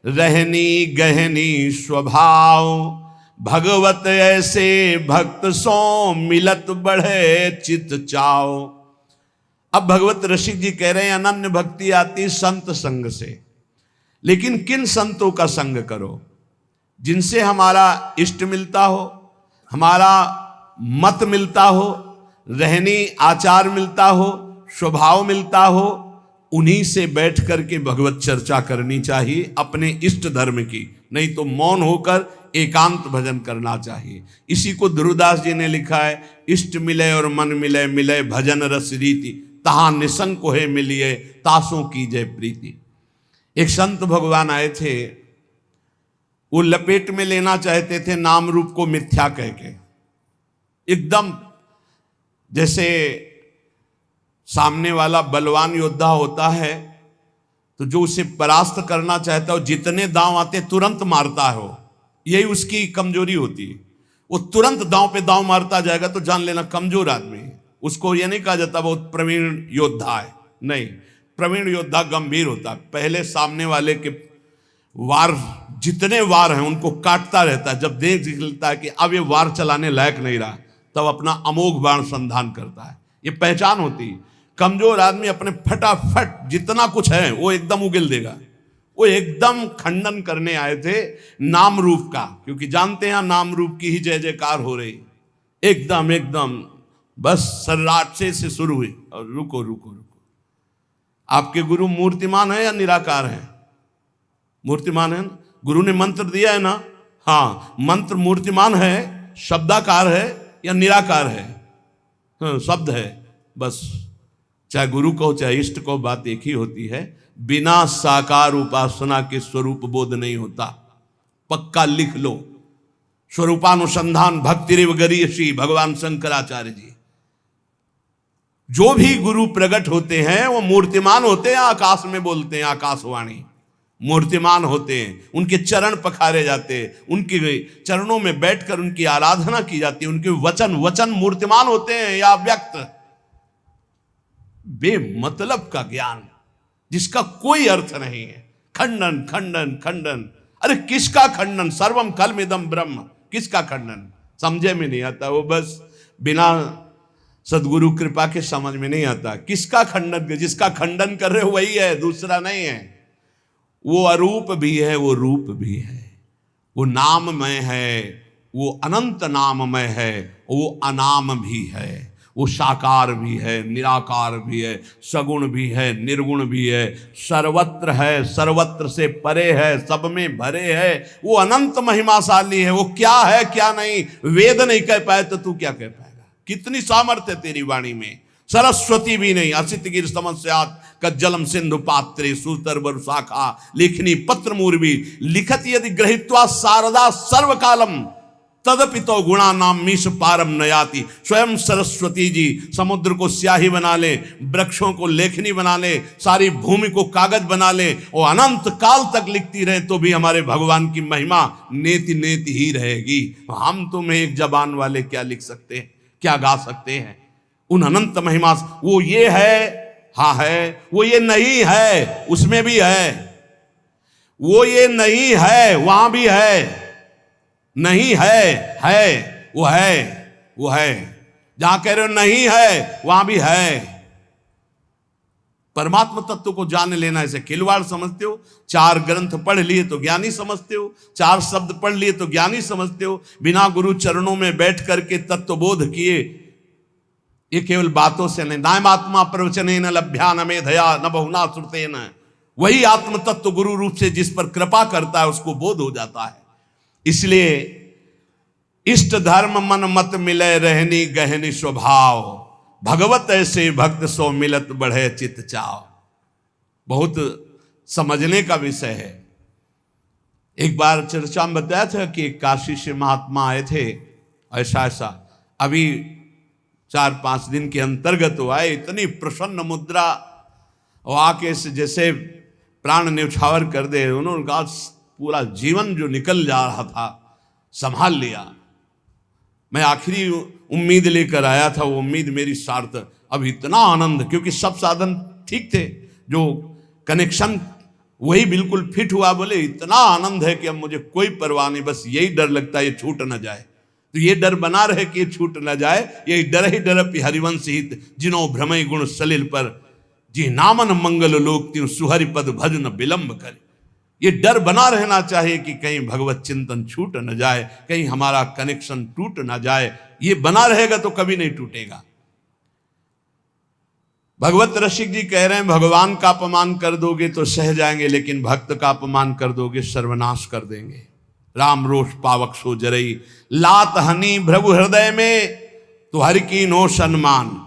रहनी गहनी स्वभाव, भगवत ऐसे भक्त सो मिलत बढ़े चित चाओ। अब भगवत रसिक जी कह रहे हैं अनन्य भक्ति आती संत संग से, लेकिन किन संतों का संग करो? जिनसे हमारा इष्ट मिलता हो, हमारा मत मिलता हो, रहनी आचार मिलता हो, स्वभाव मिलता हो, उन्हीं से बैठ करके भगवत चर्चा करनी चाहिए अपने इष्ट धर्म की। नहीं तो मौन होकर एकांत भजन करना चाहिए। इसी को ध्रुवदास जी ने लिखा है, इष्ट मिले और मन मिले, मिले भजन रस रीति, तहां निसंग को है मिलिए, तासों की जय प्रीति। एक संत भगवान आए थे, वो लपेट में लेना चाहते थे नाम रूप को मिथ्या कह के। एकदम जैसे सामने वाला बलवान योद्धा होता है तो जो उसे परास्त करना चाहता है, जितने दांव आते तुरंत मारता है। वो यही उसकी कमजोरी होती है। वो तुरंत दांव पे दांव मारता जाएगा तो जान लेना कमजोर आदमी है। उसको ये नहीं कहा जाता बहुत प्रवीण योद्धा है, नहीं। प्रवीण योद्धा गंभीर होता है। पहले सामने वाले के वार, जितने वार हैं उनको काटता रहता है। जब देख लेता है कि अब ये वार चलाने लायक नहीं रहा, तब अपना अमोघ बाण संधान करता है। ये पहचान होती है। कमजोर आदमी अपने फटाफट जितना कुछ है वो एकदम उगिल देगा। वो एकदम खंडन करने आए थे नाम रूप का, क्योंकि जानते हैं नाम रूप की ही जय जयकार हो रही। एकदम एकदम बस सर्राट से शुरू हुई और रुको रुको रुको। आपके गुरु मूर्तिमान है या निराकार है? मूर्तिमान है ना। गुरु ने मंत्र दिया है ना, हाँ। मंत्र मूर्तिमान है, शब्दाकार है या निराकार है? हाँ, शब्द है बस। चाहे गुरु को चाहे इष्ट को, बात एक ही होती है। बिना साकार उपासना के स्वरूप बोध नहीं होता। पक्का लिख लो। स्वरूपानुसंधान भक्ति रिव गरीयसी, भगवान शंकराचार्य जी। जो भी गुरु प्रकट होते हैं वो मूर्तिमान होते हैं, आकाश में बोलते हैं, आकाशवाणी। मूर्तिमान होते हैं, उनके चरण पखारे जाते हैं, उनके चरणों में बैठकर उनकी आराधना की जाती है, उनके वचन मूर्तिमान होते हैं या व्यक्त। बेमतलब का ज्ञान जिसका कोई अर्थ नहीं है, खंडन खंडन खंडन। अरे किसका खंडन? सर्वम खल्मिदम ब्रह्म, किसका खंडन? समझे में नहीं आता, वो बस बिना सदगुरु कृपा के समझ में नहीं आता। किसका खंडन? जिसका खंडन कर रहे हो वही है, दूसरा नहीं है। वो अरूप भी है, वो रूप भी है, वो नाममय है, वो अनंत नाममय है, वो अनाम भी है, वो साकार भी है, निराकार भी है, सगुण भी है, निर्गुण भी है, सर्वत्र है, सर्वत्र से परे है, सब में भरे है, वो अनंत महिमाशाली है। वो क्या है क्या नहीं वेद नहीं कह पाए तो तू क्या कह पाएगा? कितनी सामर्थ्य तेरी वाणी में। सरस्वती भी नहीं, असित गिर समस्यात कज्जलम सिंधु पात्रे सुतर शाखा लेखनी पत्र मूर्वी लिखत यदि ग्रहित्वा शारदा सर्वकालम तदपि तो गुणा नाम मीश पारम नयाति। स्वयं सरस्वती जी समुद्र को स्याही बना ले, वृक्षों को लेखनी बना ले, सारी भूमि को कागज बना ले और अनंत काल तक लिखती रहे तो भी हमारे भगवान की महिमा नेति नेति ही रहेगी। हम तुम्हें एक जबान वाले क्या लिख सकते हैं, क्या गा सकते हैं उन अनंत महिमा? वो ये है, हाँ है, वो ये नहीं है, उसमें भी है, वो ये नहीं है, वहां भी है, नहीं है, वो है, वो है, जहां कह रहे हो नहीं है वहां भी है। परमात्मा तत्व को जान लेना ऐसे खिलवाड़ समझते हो? 4 ग्रंथ पढ़ लिए तो ज्ञानी समझते हो, 4 शब्द पढ़ लिए तो ज्ञानी समझते हो, बिना गुरु चरणों में बैठ करके तत्वबोध किए। ये केवल बातों से नहीं, नायम आत्मा प्रवचने न लभ्या न मेधया न बहुना श्रुते न। वही आत्म तत्व गुरु रूप से जिस पर कृपा करता है उसको बोध हो जाता है। इसलिए इष्ट धर्म मन मत मिले रहनी गहनी स्वभाव, भगवत ऐसे भक्त सो मिलत बढ़े चित चाव। बहुत समझने का विषय है। एक बार चर्चा में बताया था कि काशी से महात्मा आए थे, ऐसा ऐसा अभी 4-5 दिन के अंतर्गत वो आए, इतनी प्रसन्न मुद्रा और आके से जैसे प्राण न्यौछावर कर दे। उन्होंने कहा पूरा जीवन जो निकल जा रहा था संभाल लिया। मैं आखिरी उम्मीद लेकर आया था, वो उम्मीद मेरी सार्थक। अब इतना आनंद, क्योंकि सब साधन ठीक थे, जो कनेक्शन वही बिल्कुल फिट हुआ। बोले इतना आनंद है कि अब मुझे कोई परवाह नहीं, बस यही डर लगता है ये छूट न जाए। तो ये डर बना रहे कि ये छूट न जाए, यही डर ही डर हरिवंश हित जिनो भ्रमय गुण सलिल पर जी नामन मंगल लोक त्यों सुहरि पद भजन विलंब कर। ये डर बना रहना चाहिए कि कहीं भगवत चिंतन छूट न जाए, कहीं हमारा कनेक्शन टूट न जाए। ये बना रहेगा तो कभी नहीं टूटेगा। भगवत रसिक जी कह रहे हैं भगवान का अपमान कर दोगे तो सह जाएंगे, लेकिन भक्त का अपमान कर दोगे सर्वनाश कर देंगे। राम रोष पावक सो जरई लात हनी भृगु हृदय में तो हर की नो सम्मान।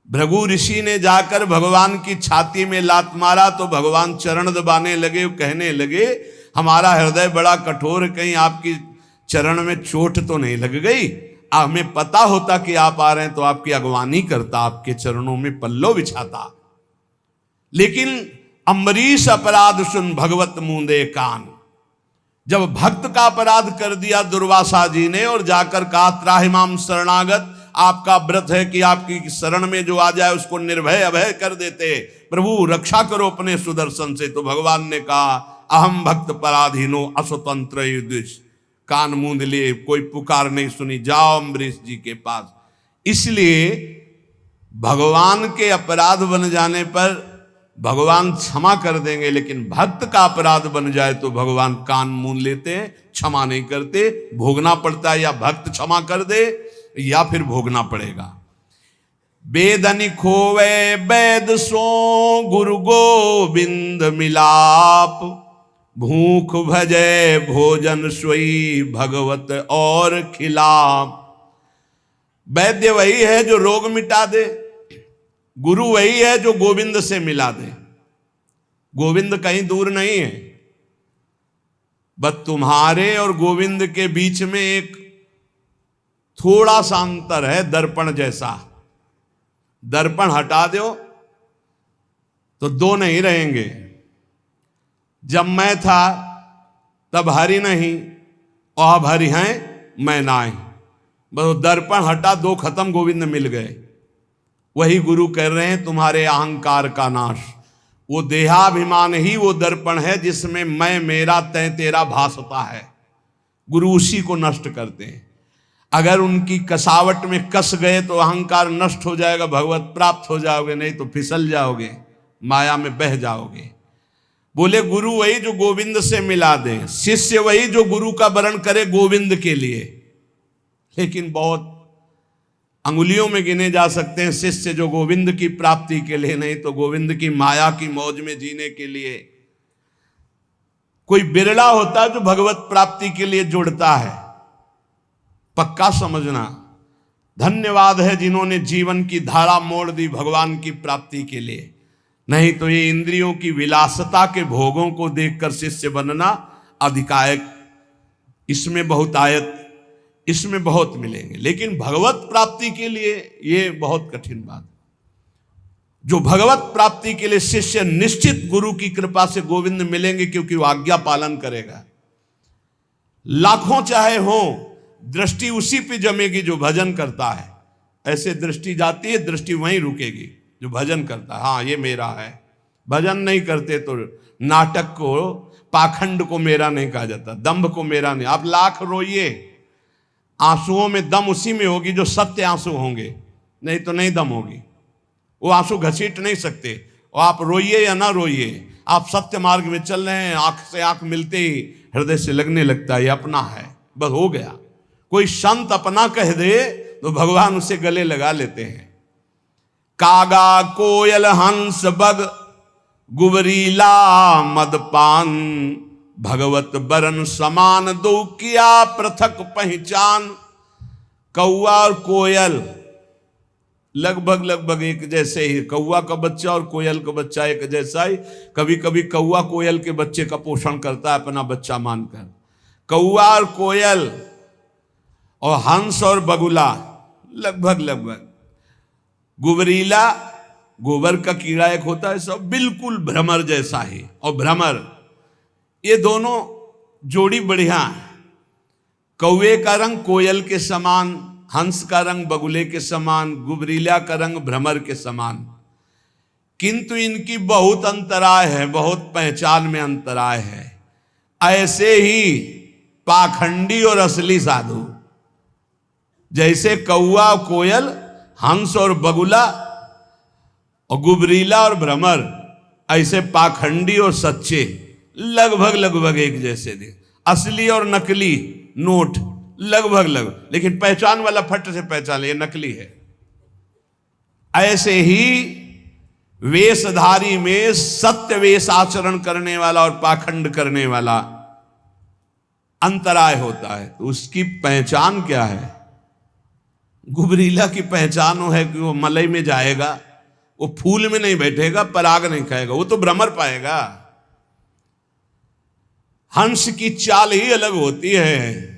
भृगु ऋषि ने जाकर भगवान की छाती में लात मारा तो भगवान चरण दबाने लगे, कहने लगे हमारा हृदय बड़ा कठोर, कहीं आपकी चरण में चोट तो नहीं लग गई? हमें पता होता कि आप आ रहे हैं तो आपकी अगवानी करता, आपके चरणों में पल्लो बिछाता। लेकिन अम्बरीश अपराध सुन भगवत मूंदे कान। जब भक्त का अपराध कर दिया दुर्वासा जी ने और जाकर कहा त्राहिमाम शरणागत, आपका व्रत है कि आपकी शरण में जो आ जाए उसको निर्भय अभय कर देते, प्रभु रक्षा करो अपने सुदर्शन से। तो भगवान ने कहा अहम भक्त पराधीनो अस्वतंत्र युधिष। कान मूंद लिए, कोई पुकार नहीं सुनी, जाओ अम्बरीश जी के पास। इसलिए भगवान के अपराध बन जाने पर भगवान क्षमा कर देंगे, लेकिन भक्त का अपराध बन जाए तो भगवान कान मूंद लेते हैं, क्षमा नहीं करते। भोगना पड़ता है, या भक्त क्षमा कर दे या फिर भोगना पड़ेगा। बेदनि खोवे बैद सो गुरु गोविंद मिलाप, भूख भजे भोजन सोई भगवत और खिलाप। वैद्य वही है जो रोग मिटा दे, गुरु वही है जो गोविंद से मिला दे। गोविंद कहीं दूर नहीं है, बस तुम्हारे और गोविंद के बीच में एक थोड़ा सा अंतर है, दर्पण जैसा। दर्पण हटा दो तो दो नहीं रहेंगे, जब मैं था तब हरि नहीं, और अब हरि हैं मैं नाहीं। बस दर्पण हटा, दो खत्म, गोविंद मिल गए। वही गुरु कह रहे हैं तुम्हारे अहंकार का नाश। वो देहाभिमान ही वो दर्पण है जिसमें मैं मेरा तय तेरा भासता है। गुरु उसी को नष्ट करते हैं। अगर उनकी कसावट में कस गए तो अहंकार नष्ट हो जाएगा, भगवत प्राप्त हो जाओगे, नहीं तो फिसल जाओगे, माया में बह जाओगे। बोले गुरु वही जो गोविंद से मिला दे, शिष्य वही जो गुरु का वरण करे गोविंद के लिए। लेकिन बहुत अंगुलियों में गिने जा सकते हैं शिष्य जो गोविंद की प्राप्ति के लिए, नहीं तो गोविंद की माया की मौज में जीने के लिए। कोई बिरला होता है जो भगवत प्राप्ति के लिए जुड़ता है। पक्का समझना, धन्यवाद है जिन्होंने जीवन की धारा मोड़ दी भगवान की प्राप्ति के लिए। नहीं तो ये इंद्रियों की विलासता के भोगों को देखकर शिष्य बनना अधिकायक, इसमें बहुत आयत, इसमें बहुत मिलेंगे। लेकिन भगवत प्राप्ति के लिए ये बहुत कठिन बात। जो भगवत प्राप्ति के लिए शिष्य निश्चित गुरु की कृपा से गोविंद मिलेंगे, क्योंकि वो आज्ञा पालन करेगा। लाखों चाहे हो, दृष्टि उसी पे जमेगी जो भजन करता है। ऐसे दृष्टि जाती है, दृष्टि वहीं रुकेगी जो भजन करता है। हाँ ये मेरा है। भजन नहीं करते तो नाटक को, पाखंड को मेरा नहीं कहा जाता, दंभ को मेरा नहीं। आप लाख रोइए, आंसुओं में दम उसी में होगी जो सत्य आंसू होंगे, नहीं तो नहीं दम होगी। वो आंसू घसीट नहीं सकते। और आप रोइए या ना रोइए, आप सत्य मार्ग में चल रहे हैं, आंख से आंख मिलते ही हृदय से लगने लगता है ये अपना है, बस हो गया। कोई संत अपना कह दे तो भगवान उसे गले लगा लेते हैं। कागा कोयल हंस बग गुबरीला मदपान, भगवत बरन समान दो किया पृथक पहचान। कौआ और कोयल लगभग एक जैसे ही, कौआ का बच्चा और कोयल का बच्चा एक जैसा ही। कभी कभी कौआ कोयल के बच्चे का पोषण करता है अपना बच्चा मानकर। कौआ और कोयल और हंस और बगुला लगभग। गुबरीला, गोबर का कीड़ा एक होता है, सब बिल्कुल भ्रमर जैसा ही। और भ्रमर, ये दोनों जोड़ी बढ़िया है। कौवे का रंग कोयल के समान, हंस का रंग बगुले के समान, गुबरीला का रंग भ्रमर के समान। किंतु इनकी बहुत अंतराय है, बहुत पहचान में अंतराय है। ऐसे ही पाखंडी और असली साधु, जैसे कौआ कोयल, हंस और बगुला और गुबरीला और भ्रमर, ऐसे पाखंडी और सच्चे लगभग एक जैसे थे। असली और नकली नोट लगभग, लेकिन पहचान वाला फट से पहचान, ये नकली है। ऐसे ही वेशधारी में सत्य वेश आचरण करने वाला और पाखंड करने वाला अंतराय होता है। तो उसकी पहचान क्या है? गुबरीला की पहचान वो है कि वो मलई में जाएगा, वो फूल में नहीं बैठेगा, पराग नहीं खाएगा, वो तो भ्रमर पाएगा। हंस की चाल ही अलग होती है।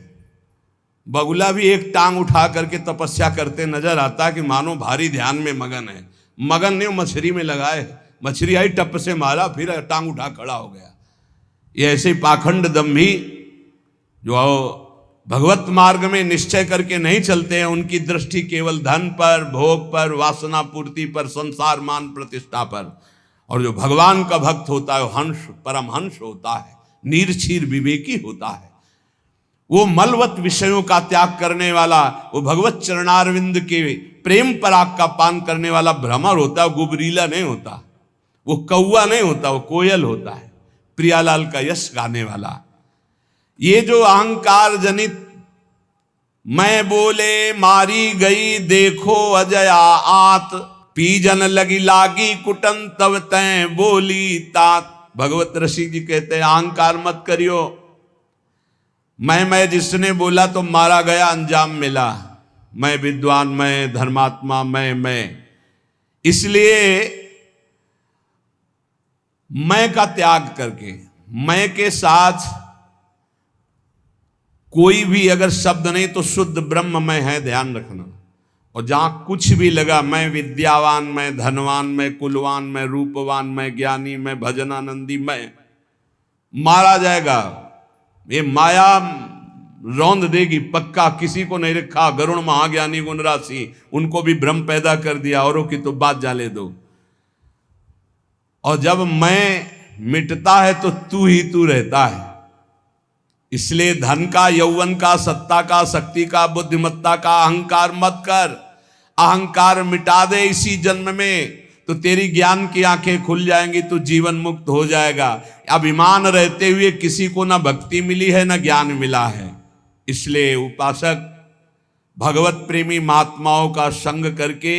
बगुला भी एक टांग उठा करके तपस्या करते नजर आता है कि मानो भारी ध्यान में मगन है। मगन नहीं, मछली में लगाए, मछली आई टप से मारा, फिर टांग उठा खड़ा हो गया। ये ऐसे ही पाखंड दम्भी जो भगवत मार्ग में निश्चय करके नहीं चलते हैं, उनकी दृष्टि केवल धन पर, भोग पर, वासना पूर्ति पर, संसार मान प्रतिष्ठा पर। और जो भगवान का भक्त होता है वो हंस, परमहंस होता है, नीरछीर विवेकी होता है। वो मलवत विषयों का त्याग करने वाला, वो भगवत चरणारविंद के प्रेम पराग का पान करने वाला भ्रमर होता है। गुबरीला नहीं होता, वो कौआ नहीं होता, वो कोयल होता है, प्रियालाल का यश गाने वाला। ये जो अहंकार जनित मैं बोले मारी गई देखो अजया आत, पीजन लगी लागी कुटन तब तय बोली तात। भगवत ऋषि जी कहते हैं अहंकार मत करियो। मैं जिसने बोला तो मारा गया, अंजाम मिला। मैं विद्वान, मैं धर्मात्मा, मैं। इसलिए मैं का त्याग करके, मैं के साथ कोई भी अगर शब्द नहीं तो शुद्ध ब्रह्म में है, ध्यान रखना। और जहां कुछ भी लगा, मैं विद्यावान, मैं धनवान, मैं कुलवान, मैं रूपवान, मैं ज्ञानी, मैं भजनानंदी, मैं, मारा जाएगा। ये माया रौंद देगी पक्का। किसी को नहीं रखा, गरुण महाज्ञानी गुण राशि, उनको भी भ्रम पैदा कर दिया, औरों की तो बात जाले दो। और जब मैं मिटता है तो तू ही तू रहता है। इसलिए धन का, यौवन का, सत्ता का, शक्ति का, बुद्धिमत्ता का अहंकार मत कर। अहंकार मिटा दे इसी जन्म में तो तेरी ज्ञान की आंखें खुल जाएंगी, तो जीवन मुक्त हो जाएगा। अभिमान रहते हुए किसी को ना भक्ति मिली है ना ज्ञान मिला है। इसलिए उपासक भगवत प्रेमी महात्माओं का संग करके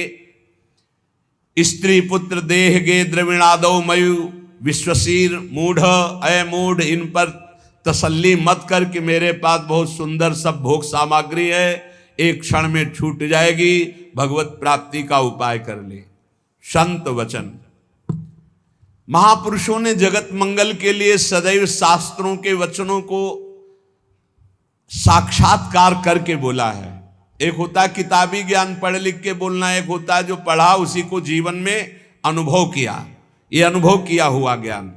स्त्री पुत्र देह गे द्रविणादो मयु विश्वशीर मूढ़ अय मूढ़, इन पर तसल्ली मत कर कि मेरे पास बहुत सुंदर सब भोग सामग्री है, एक क्षण में छूट जाएगी। भगवत प्राप्ति का उपाय कर ले। संत वचन। महापुरुषों ने जगत मंगल के लिए सदैव शास्त्रों के वचनों को साक्षात्कार करके बोला है। एक होता है किताबी ज्ञान पढ़ लिख के बोलना, एक होता है जो पढ़ा उसी को जीवन में अनुभव किया। ये अनुभव किया हुआ ज्ञान।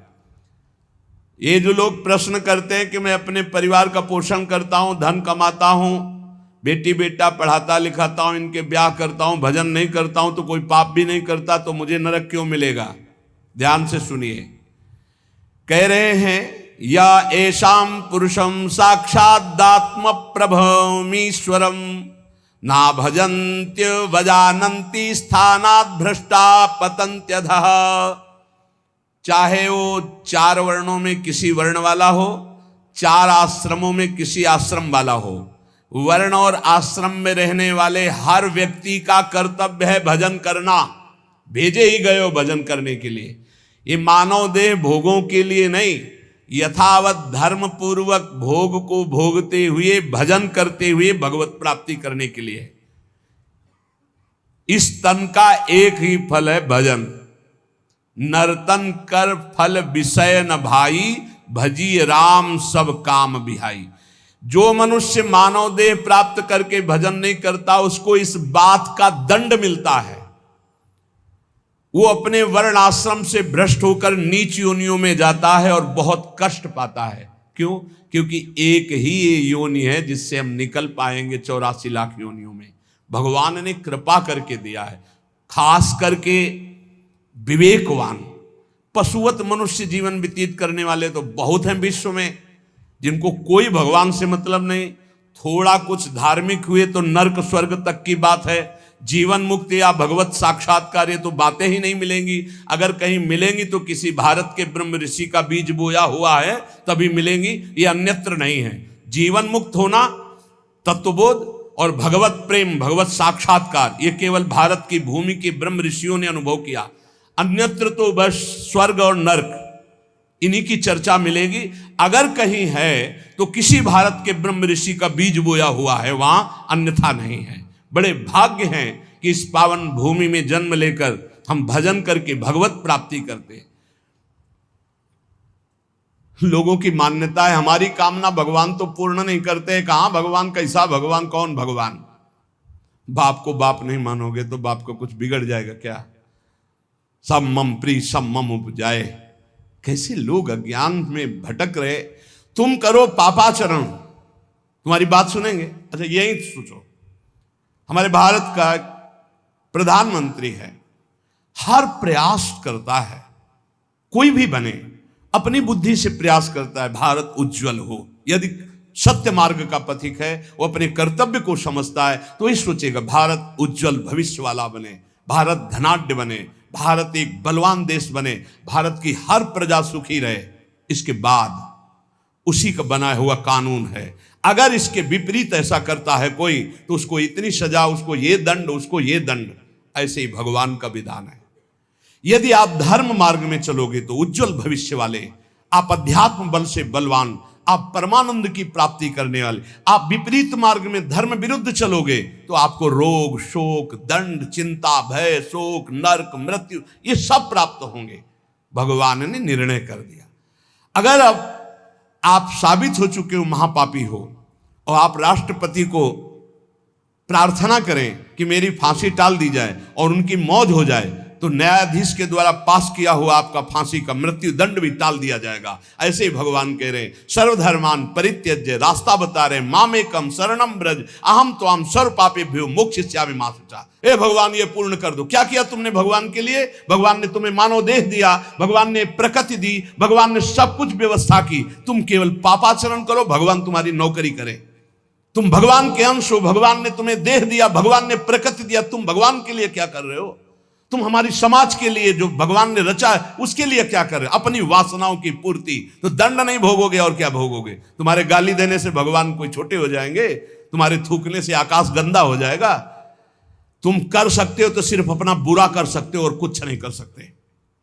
ये जो लोग प्रश्न करते हैं कि मैं अपने परिवार का पोषण करता हूं, धन कमाता हूं, बेटी बेटा पढ़ाता लिखाता हूं, इनके ब्याह करता हूं, भजन नहीं करता हूं, तो कोई पाप भी नहीं करता, तो मुझे नरक क्यों मिलेगा? ध्यान से सुनिए। कह रहे हैं या एषाम पुरुषम साक्षादात्म प्रभमीश्वरम ना भजन्त्य वजानन्ति स्थानात् भ्रष्टा पतन्त्यधः। चाहे वो 4 वर्णों में किसी वर्ण वाला हो, 4 आश्रमों में किसी आश्रम वाला हो, वर्ण और आश्रम में रहने वाले हर व्यक्ति का कर्तव्य है भजन करना। भेजे ही गए हो भजन करने के लिए। ये मानव देह भोगों के लिए नहीं, यथावत धर्म पूर्वक भोग को भोगते हुए भजन करते हुए भगवत प्राप्ति करने के लिए। इस तन का एक ही फल है भजन। नर्तन कर फल विषय न भाई, भजी राम सब काम बिहाई। जो मनुष्य मानव देह प्राप्त करके भजन नहीं करता, उसको इस बात का दंड मिलता है। वो अपने वर्ण आश्रम से भ्रष्ट होकर नीच योनियों में जाता है और बहुत कष्ट पाता है। क्यों? क्योंकि एक ही ये योनि है जिससे हम निकल पाएंगे 84 लाख योनियों में। भगवान ने कृपा करके दिया है। खास करके विवेकवान पशुवत मनुष्य जीवन व्यतीत करने वाले तो बहुत हैं विश्व में, जिनको कोई भगवान से मतलब नहीं। थोड़ा कुछ धार्मिक हुए तो नर्क स्वर्ग तक की बात है। जीवन मुक्ति या भगवत साक्षात्कार ये तो बातें ही नहीं मिलेंगी। अगर कहीं मिलेंगी तो किसी भारत के ब्रह्म ऋषि का बीज बोया हुआ है तभी मिलेंगी, ये अन्यत्र नहीं है। जीवन मुक्त होना, तत्वबोध और भगवत प्रेम, भगवत साक्षात्कार, ये केवल भारत की भूमि के ब्रह्म ऋषियों ने अनुभव किया। अन्यत्र तो बस स्वर्ग और नर्क, इन्हीं की चर्चा मिलेगी। अगर कहीं है तो किसी भारत के ब्रह्म ऋषि का बीज बोया हुआ है वहां, अन्यथा नहीं है। बड़े भाग्य हैं कि इस पावन भूमि में जन्म लेकर हम भजन करके भगवत प्राप्ति करते हैं। लोगों की मान्यता है हमारी कामना भगवान तो पूर्ण नहीं करते हैं। कहां भगवान? कैसा भगवान? कौन भगवान? बाप को बाप नहीं मानोगे तो बाप को कुछ बिगड़ जाएगा क्या? सब मम प्री सब मम उपजाए। कैसे लोग अज्ञान में भटक रहे। तुम करो पापाचरण, तुम्हारी बात सुनेंगे। अच्छा यही सोचो, हमारे भारत का प्रधानमंत्री है, हर प्रयास करता है, कोई भी बने अपनी बुद्धि से प्रयास करता है भारत उज्जवल हो। यदि सत्य मार्ग का पथिक है, वो अपने कर्तव्य को समझता है तो ही सोचेगा भारत उज्जवल भविष्य वाला बने, भारत धनाढ्य बने, भारत एक बलवान देश बने, भारत की हर प्रजा सुखी रहे। इसके बाद उसी का बना हुआ कानून है। अगर इसके विपरीत ऐसा करता है कोई तो उसको इतनी सजा, उसको ये दंड, उसको ये दंड। ऐसे ही भगवान का विधान है। यदि आप धर्म मार्ग में चलोगे तो उज्जवल भविष्य वाले, आप अध्यात्म बल से बलवान, आप परमानंद की प्राप्ति करने वाले। आप विपरीत मार्ग में धर्म विरुद्ध चलोगे तो आपको रोग, शोक, दंड, चिंता, भय, शोक, नरक, मृत्यु ये सब प्राप्त होंगे। भगवान ने निर्णय कर दिया। अगर अब आप साबित हो चुके हो महापापी हो और आप राष्ट्रपति को प्रार्थना करें कि मेरी फांसी टाल दी जाए और उनकी मौत हो जाए, तो न्यायाधीश के द्वारा पास किया हुआ आपका फांसी का मृत्यु दंड भी टाल दिया जाएगा। ऐसे ही भगवान कह रहे हैं, सर्वधर्मान परित्यज्य, रास्ता बता रहे, मामेकम शरणम ब्रज अहम त्वाम सर्व पापेभ्यो मोक्षयिष्यामि मा शुचा। ए भगवान ये पूर्ण कर दो। क्या किया तुमने भगवान के लिए? भगवान ने तुम्हें मानव देह दिया, भगवान ने प्रकृति दी, भगवान ने सब कुछ व्यवस्था की, तुम केवल पापाचरण करो, भगवान तुम्हारी नौकरी करे। तुम भगवान के अंश हो, भगवान ने तुम्हें देह दिया, भगवान ने प्रकृति दिया, तुम भगवान के लिए क्या कर रहे हो? तुम हमारी समाज के लिए जो भगवान ने रचा है उसके लिए क्या कर रहे हो? अपनी वासनाओं की पूर्ति। तो दंड नहीं भोगोगे और क्या भोगोगे? तुम्हारे गाली देने से भगवान कोई छोटे हो जाएंगे? तुम्हारे थूकने से आकाश गंदा हो जाएगा? तुम कर सकते हो तो सिर्फ अपना बुरा कर सकते हो और कुछ नहीं कर सकते।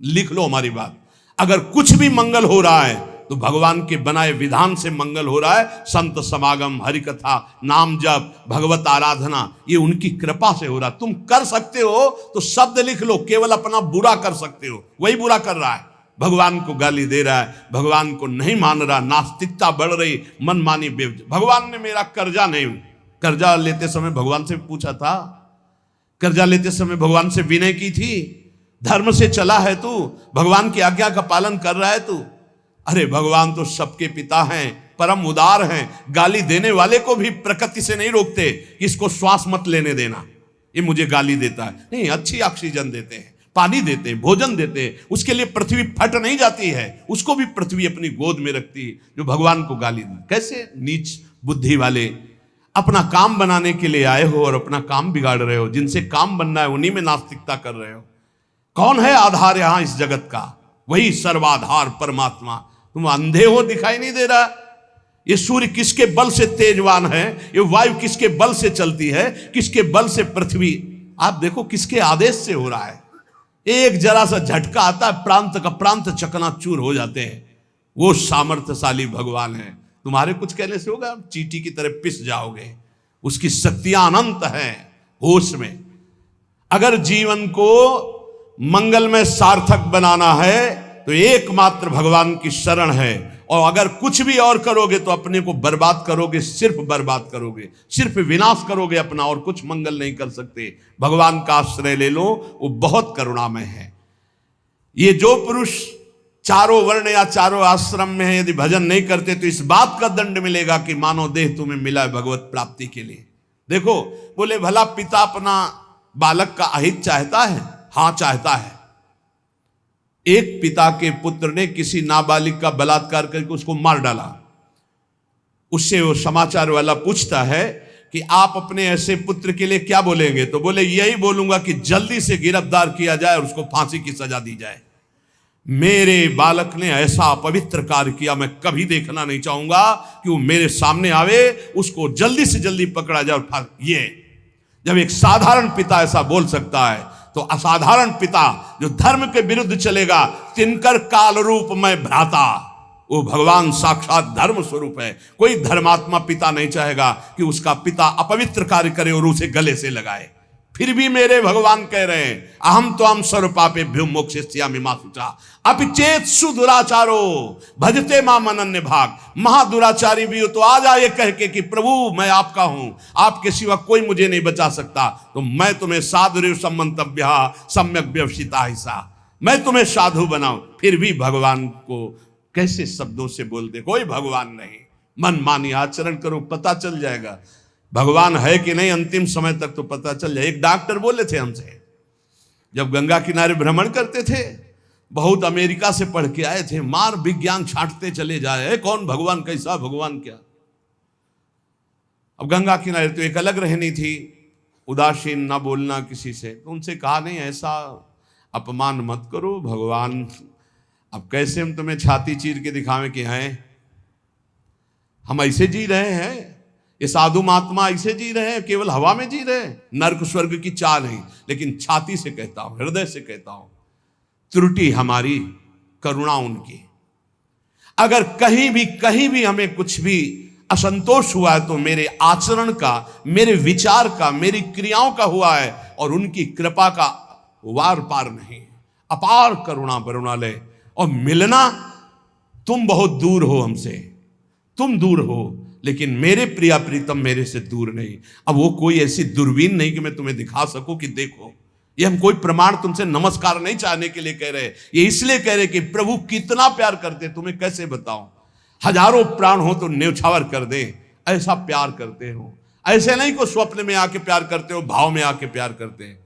लिख लो हमारी बात। अगर कुछ भी मंगल हो रहा है तो भगवान के बनाए विधान से मंगल हो रहा है। संत समागम, हरि कथा, नाम जप, भगवत आराधना, ये उनकी कृपा से हो रहा है। तुम कर सकते हो तो शब्द लिख लो, केवल अपना बुरा कर सकते हो, वही बुरा कर रहा है। भगवान को गाली दे रहा है, भगवान को नहीं मान रहा, नास्तिकता बढ़ रही, मनमानी भगवान ने मेरा कर्जा नहीं, कर्जा लेते समय भगवान से पूछा था? कर्जा लेते समय भगवान से विनय की थी? धर्म से चला है तू? भगवान की आज्ञा का पालन कर रहा है तू? अरे भगवान तो सबके पिता हैं, परम उदार हैं, गाली देने वाले को भी प्रकृति से नहीं रोकते कि इसको श्वास मत लेने देना, ये मुझे गाली देता है। नहीं, अच्छी ऑक्सीजन देते हैं, पानी देते हैं, भोजन देते हैं, उसके लिए पृथ्वी फट नहीं जाती है, उसको भी पृथ्वी अपनी गोद में रखती है, जो भगवान को गाली दे। कैसे नीच बुद्धि वाले अपना काम बनाने के लिए आए हो और अपना काम बिगाड़ रहे हो। जिनसे काम बनना है उन्हीं में नास्तिकता कर रहे हो। कौन है आधार यहां इस जगत का? वही सर्वाधार परमात्मा। तुम अंधे हो, दिखाई नहीं दे रहा? ये सूर्य किसके बल से तेजवान है? ये वायु किसके बल से चलती है? किसके बल से पृथ्वी? आप देखो किसके आदेश से हो रहा है। एक जरा सा झटका आता है, प्रांत का प्रांत चकनाचूर हो जाते हैं। वो सामर्थ्यशाली भगवान है। तुम्हारे कुछ कहने से होगा? चींटी की तरह पिस जाओगे। उसकी शक्तियां अनंत हैं। होश में अगर जीवन को मंगलमय सार्थक बनाना है तो एकमात्र भगवान की शरण है। और अगर कुछ भी और करोगे तो अपने को बर्बाद करोगे, सिर्फ बर्बाद करोगे, सिर्फ विनाश करोगे अपना, और कुछ मंगल नहीं कर सकते। भगवान का आश्रय ले लो, वो बहुत करुणामय है। ये जो पुरुष चारों वर्ण या चारों आश्रम में है, यदि भजन नहीं करते तो इस बात का दंड मिलेगा कि मानव देह तुम्हें मिला है भगवत प्राप्ति के लिए। देखो, बोले भला पिता अपना बालक का अहित चाहता है? हां, चाहता है। एक पिता के पुत्र ने किसी नाबालिग का बलात्कार करके उसको मार डाला। उससे वो समाचार वाला पूछता है कि आप अपने ऐसे पुत्र के लिए क्या बोलेंगे? तो बोले यही बोलूंगा कि जल्दी से गिरफ्तार किया जाए और उसको फांसी की सजा दी जाए। मेरे बालक ने ऐसा अपवित्र कार्य किया, मैं कभी देखना नहीं चाहूंगा कि वो मेरे सामने आवे, उसको जल्दी से जल्दी पकड़ा जाए और ये जब एक साधारण पिता ऐसा बोल सकता है तो असाधारण पिता जो धर्म के विरुद्ध चलेगा, तिनकर काल रूप में भ्राता, वो भगवान साक्षात धर्म स्वरूप है। कोई धर्मात्मा पिता नहीं चाहेगा कि उसका पिता अपवित्र कार्य करे और उसे गले से लगाए। फिर भी मेरे भगवान कह रहे हैं, अहम त्वाम सर्व पापेभ्यो मोक्षयिष्यामि मा शुचा अपिचेत सुदुराचारो भजते माम अनन्य भाग। महादुराचारी भी हो तो आ जाए कह के कि प्रभु मैं आपका हूं, आपके सिवा कोई मुझे नहीं बचा सकता, तो मैं तुम्हें साधु सम्मंतव्य सम्यक व्यवसिता हिस्सा, मैं तुम्हें साधु बनाऊं। फिर भी भगवान को कैसे शब्दों से बोलते? कोई भगवान नहीं। मन मानी आचरण करो, पता चल जाएगा भगवान है कि नहीं। अंतिम समय तक तो पता चल जाए। एक डॉक्टर बोले थे हमसे, जब गंगा किनारे भ्रमण करते थे, बहुत अमेरिका से पढ़ के आए थे, मार विज्ञान छांटते चले जाए, कौन भगवान, कैसा भगवान, क्या। अब गंगा किनारे तो एक अलग रहनी थी, उदासीन, ना बोलना किसी से। तो उनसे कहा नहीं, ऐसा अपमान मत करो, भगवान अब कैसे हम तुम्हें छाती चीर के दिखावें कि हैं हम ऐसे जी रहे हैं, ये साधु महात्मा ऐसे जी रहे हैं, केवल हवा में जी रहे हैं, नर्क स्वर्ग की चाह नहीं। लेकिन छाती से कहता हूं, हृदय से कहता हूं, त्रुटि हमारी, करुणा उनकी। अगर कहीं भी हमें कुछ भी असंतोष हुआ है तो मेरे आचरण का, मेरे विचार का, मेरी क्रियाओं का हुआ है, और उनकी कृपा का वार पार नहीं। अपार करुणा करुणालय। और मिलना, तुम बहुत दूर हो हमसे, तुम दूर हो, लेकिन मेरे प्रिया प्रीतम मेरे से दूर नहीं। अब वो कोई ऐसी दूरबीन नहीं कि मैं तुम्हें दिखा सकूं कि देखो, ये हम कोई प्रमाण तुमसे नमस्कार नहीं चाहने के लिए कह रहे, ये इसलिए कह रहे कि प्रभु कितना प्यार करते, तुम्हें कैसे बताऊं। हजारों प्राण हो तो न्यौछावर कर दे, ऐसा प्यार करते हो। ऐसे नहीं को स्वप्न में आके प्यार करते हो, भाव में आके प्यार करते हैं।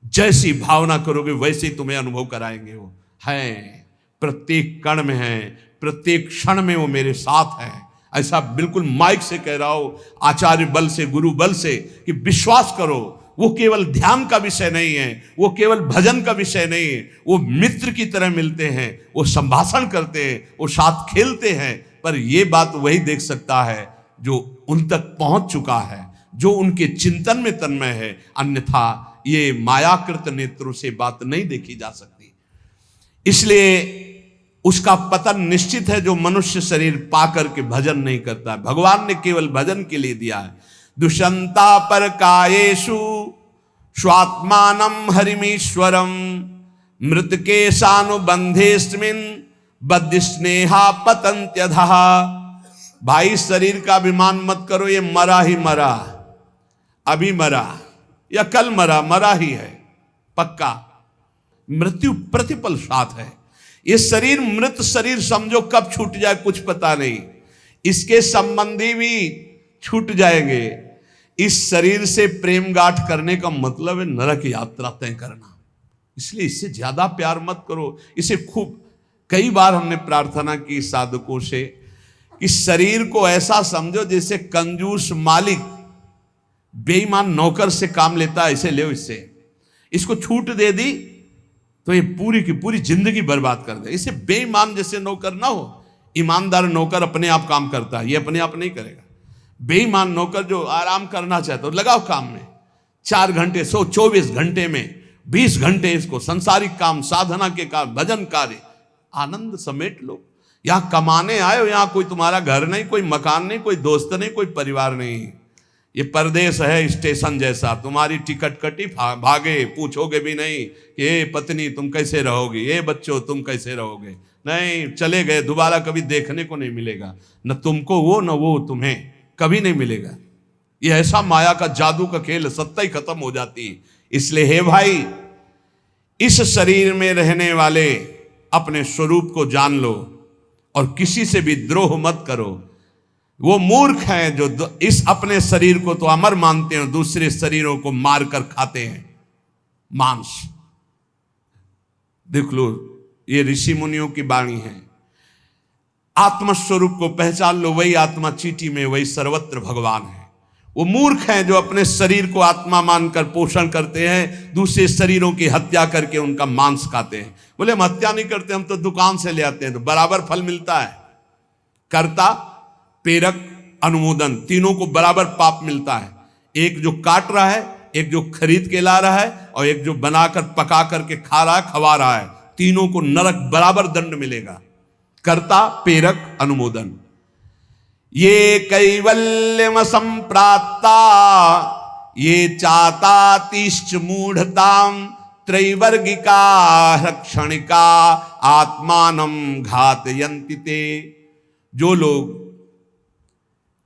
जैसी भावना करोगे वैसे ही तुम्हें अनुभव कराएंगे। वो हैं, प्रत्येक कण में हैं, प्रत्येक क्षण में वो मेरे साथ हैं। ऐसा बिल्कुल माइक से कह रहा हो, आचार्य बल से, गुरु बल से, कि विश्वास करो वो केवल ध्यान का विषय नहीं है, वो केवल भजन का विषय नहीं है। वो मित्र की तरह मिलते हैं, वो संभाषण करते हैं, वो साथ खेलते हैं। पर ये बात वही देख सकता है जो उन तक पहुंच चुका है, जो उनके चिंतन में तन्मय है। अन्यथा ये मायाकृत नेत्रों से बात नहीं देखी जा सकती। इसलिए उसका पतन निश्चित है जो मनुष्य शरीर पाकर के भजन नहीं करता है। भगवान ने केवल भजन के लिए दिया है। दुष्यंता पर कायेषु स्वात्मानं हरिमीश्वरम मृतके सानुबंधेस्मिन् बद्ध स्नेहा पतंत्यधः। भाई शरीर का अभिमान मत करो, ये मरा ही मरा, अभी मरा या कल मरा, मरा ही है पक्का। मृत्यु प्रतिपल साथ है। ये शरीर मृत शरीर समझो, कब छूट जाए कुछ पता नहीं। इसके संबंधी भी छूट जाएंगे। इस शरीर से प्रेम गांठ करने का मतलब है नरक यात्रा तय करना। इसलिए इससे ज्यादा प्यार मत करो। इसे खूब कई बार हमने प्रार्थना की साधकों से कि शरीर को ऐसा समझो जैसे कंजूस मालिक बेईमान नौकर से काम लेता है, ऐसे ले इससे। इसको छूट दे दी तो ये पूरी की पूरी जिंदगी बर्बाद कर दे। इसे बेईमान जैसे नौकर ना हो। ईमानदार नौकर अपने आप काम करता है, ये अपने आप नहीं करेगा। बेईमान नौकर जो आराम करना चाहता है, लगाओ काम में 4 घंटे, 124 घंटे में 20 घंटे इसको संसारिक काम, साधना के काम, भजन कार्य, आनंद समेट लो। यहां कमाने आए हो, यहां कोई तुम्हारा घर नहीं, कोई मकान नहीं, कोई दोस्त नहीं, कोई परिवार नहीं। ये परदेश है स्टेशन जैसा। तुम्हारी टिकट कटी, भागे, पूछोगे भी नहीं कि ये पत्नी तुम कैसे रहोगी, ये बच्चों तुम कैसे रहोगे। नहीं, चले गए, दोबारा कभी देखने को नहीं मिलेगा। न तुमको वो, न वो तुम्हें, कभी नहीं मिलेगा। ये ऐसा माया का जादू का खेल, सत्ता ही खत्म हो जाती है। इसलिए हे भाई, इस शरीर में रहने वाले अपने स्वरूप को जान लो और किसी से भी द्रोह मत करो। वो मूर्ख हैं जो इस अपने शरीर को तो अमर मानते हैं, दूसरे शरीरों को मारकर खाते हैं मांस। देख लो, ये ऋषि मुनियों की वाणी है। आत्मस्वरूप को पहचान लो, वही आत्मा चीटी में, वही सर्वत्र भगवान है। वो मूर्ख हैं जो अपने शरीर को आत्मा मानकर पोषण करते हैं, दूसरे शरीरों की हत्या करके उनका मांस खाते हैं। बोले हम हत्या नहीं करते, हम तो दुकान से ले आते हैं, तो बराबर फल मिलता है। कर्ता, प्रेरक, अनुमोदन, तीनों को बराबर पाप मिलता है। एक जो काट रहा है, एक जो खरीद के ला रहा है, और एक जो बनाकर पका करके खा रहा है, खवा रहा है। तीनों को नरक बराबर दंड मिलेगा। कर्ता, प्रेरक, अनुमोदन। ये कैवल्यम संप्राप्ता ये चातातिश्च मूढ़ताम त्रैवर्गिका क्षणिका आत्मानं घातयन्ति ते। जो लोग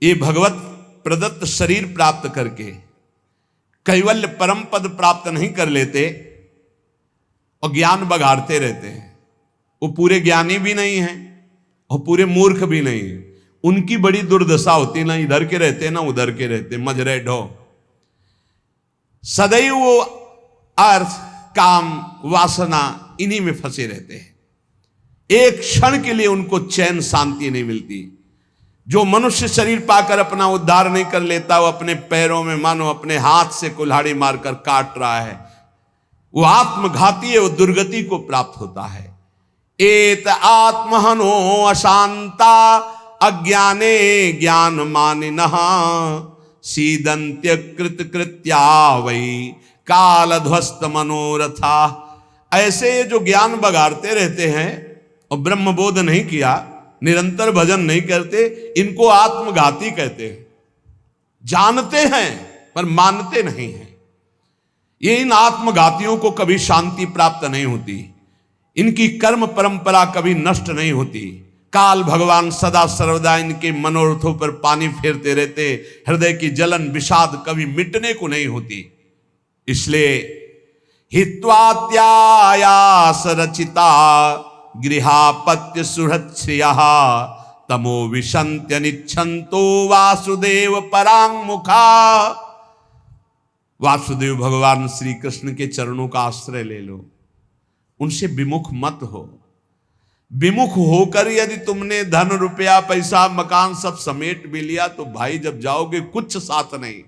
ये भगवत प्रदत्त शरीर प्राप्त करके कैवल्य परम पद प्राप्त नहीं कर लेते और ज्ञान बघाड़ते रहते हैं, वो पूरे ज्ञानी भी नहीं हैं और पूरे मूर्ख भी नहीं है। उनकी बड़ी दुर्दशा होती, ना इधर के रहते ना उधर के रहते, मजरे ढो। सदैव वो अर्थ, काम, वासना इन्हीं में फंसे रहते हैं। एक क्षण के लिए उनको चैन शांति नहीं मिलती। जो मनुष्य शरीर पाकर अपना उद्धार नहीं कर लेता, वो अपने पैरों में मानो अपने हाथ से कुल्हाड़ी मारकर काट रहा है, वो आत्मघाती है, वो दुर्गति को प्राप्त होता है। एत आत्महनो अशांता अज्ञाने ज्ञान मानिनः सीदंत्य कृत कृत्या वही कालध्वस्त मनोरथा। ऐसे जो ज्ञान बगाड़ते रहते हैं और ब्रह्म बोध नहीं किया, निरंतर भजन नहीं करते, इनको आत्मघाती कहते हैं। जानते हैं पर मानते नहीं हैं। ये इन आत्मघातियों को कभी शांति प्राप्त नहीं होती, इनकी कर्म परंपरा कभी नष्ट नहीं होती। काल भगवान सदा सर्वदा इनके मनोरथों पर पानी फेरते रहते, हृदय की जलन विषाद कभी मिटने को नहीं होती। इसलिए हित्वात्यायास रचिता गृहापत्य सुहृच्छ्रियः तमो विशन्त्यनिच्छन्तो वासुदेव पराङ्मुखा। वासुदेव भगवान श्री कृष्ण के चरणों का आश्रय ले लो, उनसे विमुख मत हो। विमुख होकर यदि तुमने धन रुपया पैसा मकान सब समेट भी लिया तो भाई जब जाओगे कुछ साथ नहीं।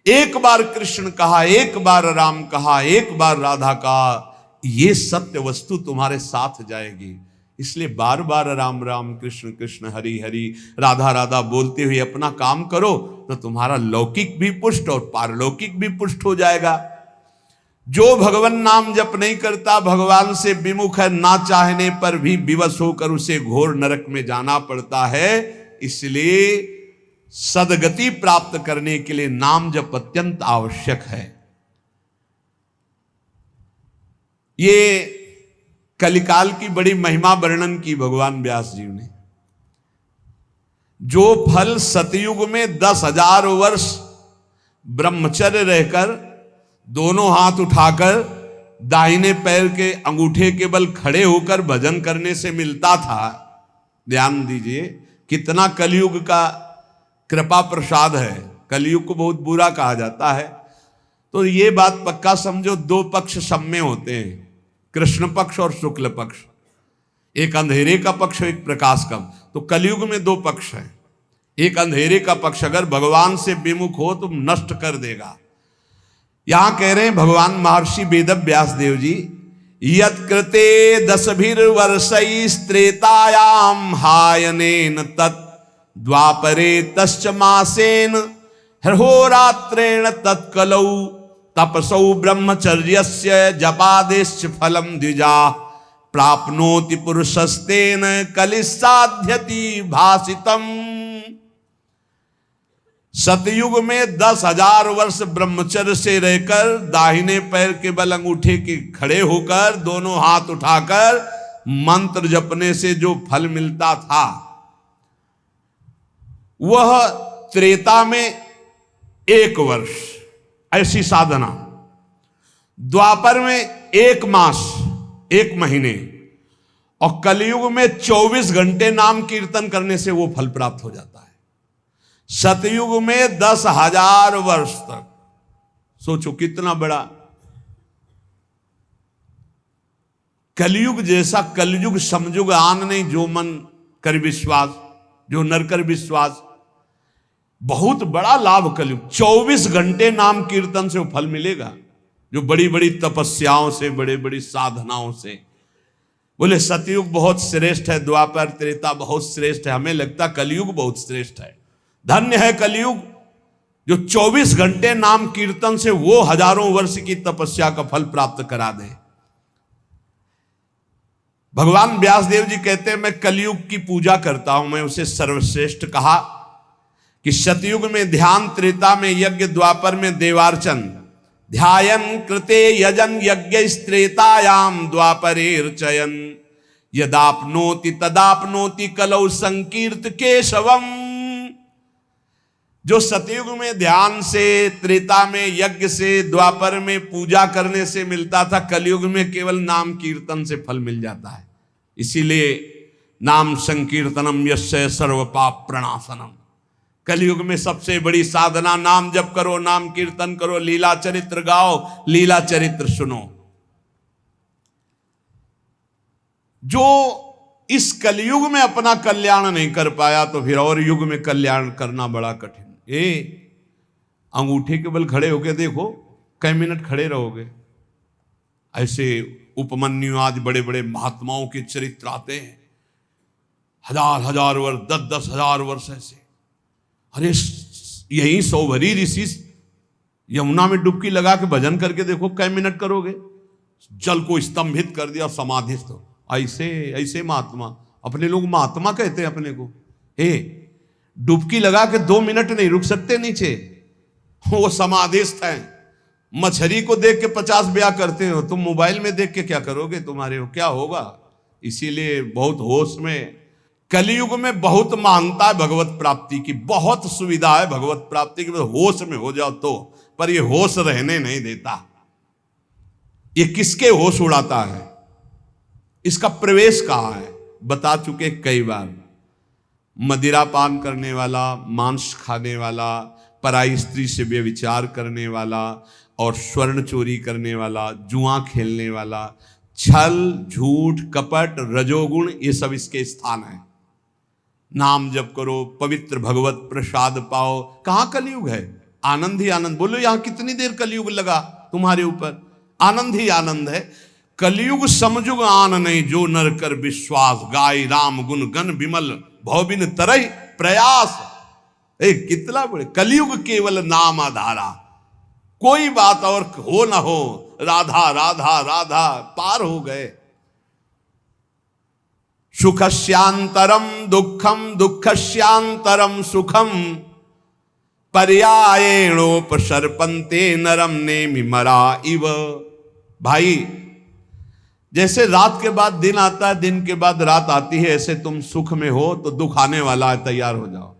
एक बार कृष्ण कहा, एक बार राम कहा, एक बार राधा कहा, ये सत्य वस्तु तुम्हारे साथ जाएगी। इसलिए बार बार राम राम कृष्ण कृष्ण हरि हरि राधा राधा बोलते हुए अपना काम करो तो तुम्हारा लौकिक भी पुष्ट और पारलौकिक भी पुष्ट हो जाएगा। जो भगवान नाम जप नहीं करता, भगवान से विमुख है, ना चाहने पर भी विवश होकर उसे घोर नरक में जाना पड़ता है। इसलिए सदगति प्राप्त करने के लिए नाम जप अत्यंत आवश्यक है। ये कलिकाल की बड़ी महिमा वर्णन की भगवान व्यास जी ने। जो फल सतयुग में 10,000 वर्ष ब्रह्मचर्य रहकर दोनों हाथ उठाकर दाहिने पैर के अंगूठे के बल खड़े होकर भजन करने से मिलता था, ध्यान दीजिए कितना कलयुग का कृपा प्रसाद है। कलयुग को बहुत बुरा कहा जाता है, तो ये बात पक्का समझो, दो पक्ष सब में होते हैं, कृष्ण पक्ष और शुक्ल पक्ष, एक अंधेरे का पक्ष एक प्रकाश का। तो कलयुग में दो पक्ष हैं। एक अंधेरे का पक्ष अगर भगवान से विमुख हो तो नष्ट कर देगा। यहां कह रहे हैं भगवान महर्षि वेद व्यास देव जी, यत्कृते 10,000 हायनेन तत् द्वापरे तश्च मासेन हरहोरात्रेण तत्कलौ तपसौ ब्रह्मचर्यस्य जपादेश्च फलम द्विजा प्राप्नोति पुरुषस्तेन कलिसाध्यति भासितम। सतयुग में 10,000 वर्ष ब्रह्मचर्य से रहकर दाहिने पैर के बल अंगूठे के खड़े होकर दोनों हाथ उठाकर मंत्र जपने से जो फल मिलता था वह त्रेता में 1 वर्ष ऐसी साधना, द्वापर में 1 मास 1 महीने, और कलयुग में 24 घंटे नाम कीर्तन करने से वो फल प्राप्त हो जाता है। सतयुग में 10,000 वर्ष तक, सोचो कितना बड़ा। कलयुग जैसा कलयुग समयुग आन नहीं, जो मन कर विश्वास, जो नर कर विश्वास। बहुत बड़ा लाभ कलयुग। 24 घंटे नाम कीर्तन से वो फल मिलेगा, जो बड़ी बड़ी तपस्याओं से, बड़े बड़ी साधनाओं से। बोले सतयुग बहुत श्रेष्ठ है, द्वापर त्रेता बहुत श्रेष्ठ है, हमें लगता कलयुग बहुत श्रेष्ठ है। धन्य है कलयुग जो 24 घंटे नाम कीर्तन से वो हजारों वर्ष की तपस्या का फल प्राप्त करा दे। भगवान व्यासदेव जी कहते हैं मैं कलयुग की पूजा करता हूं, मैं उसे सर्वश्रेष्ठ कहा कि सतयुग में ध्यान, त्रेता में यज्ञ, द्वापर में देवार्चन, ध्यायन कृते यजन यज्ञ त्रेतायाम द्वापरेर्चयन यदाप्नोति तदाप्नोति कलौ संकीर्त केशवम। जो सतयुग में ध्यान से, त्रेता में यज्ञ से, द्वापर में पूजा करने से मिलता था, कलयुग में केवल नाम कीर्तन से फल मिल जाता है। इसीलिए नाम संकीर्तनम यस्य सर्व पाप प्रणाशनम। कलयुग में सबसे बड़ी साधना नाम जप करो, नाम कीर्तन करो, लीला चरित्र गाओ, लीला चरित्र सुनो। जो इस कलयुग में अपना कल्याण नहीं कर पाया तो फिर और युग में कल्याण करना बड़ा कठिन। अंगूठे के बल खड़े होके देखो, कई मिनट खड़े रहोगे। ऐसे उपमन्यु आज बड़े बड़े महात्माओं के चरित्र आते हैं, 1000 वर्ष, 10,000 वर्ष ऐसे। अरे यही सौभरी ऋषि यमुना में डुबकी लगा के भजन करके देखो, कई मिनट करोगे। जल को स्तंभित कर दिया, समाधिस्थ। ऐसे ऐसे महात्मा, अपने लोग महात्मा कहते हैं अपने को। डुबकी लगा के 2 मिनट नहीं रुक सकते नीचे, वो समाधिस्थ हैं। मछली को देख के 50 ब्याह करते हो, तुम मोबाइल में देख के क्या करोगे, तुम्हारे क्या होगा। इसीलिए बहुत होश में। कलयुग में बहुत महानता है भगवत प्राप्ति की, बहुत सुविधा है भगवत प्राप्ति की, होश में हो जाओ तो। पर ये होश रहने नहीं देता। ये किसके होश उड़ाता है, इसका प्रवेश कहाँ है, बता चुके कई बार। मदिरा पान करने वाला, मांस खाने वाला, पराई स्त्री से व्यभिचार करने वाला और स्वर्ण चोरी करने वाला, जुआ खेलने वाला, छल झूठ कपट रजोगुण, ये सब इसके स्थान है। नाम जप करो, पवित्र भगवत प्रसाद पाओ। कहाँ कलयुग है, आनंद ही आनंद। बोलो यहाँ कितनी देर कलयुग लगा तुम्हारे ऊपर, आनंद ही आनंद है। कलयुग समझुग आन नहीं, जो नर कर विश्वास, गाय राम गुण गण विमल, भवबिन तरह प्रयास। कितना बड़े, कलयुग केवल नाम आधारा, कोई बात और हो ना हो, राधा राधा राधा, पार हो गए। सुखस्यांतरम दुखम दुखस्यांतरम सुखम, पर्यायेणोपसर्पन्ते नरम नेमि मरा इव। भाई जैसे रात के बाद दिन आता है, दिन के बाद रात आती है, ऐसे तुम सुख में हो तो दुख आने वाला है, तैयार हो जाओ।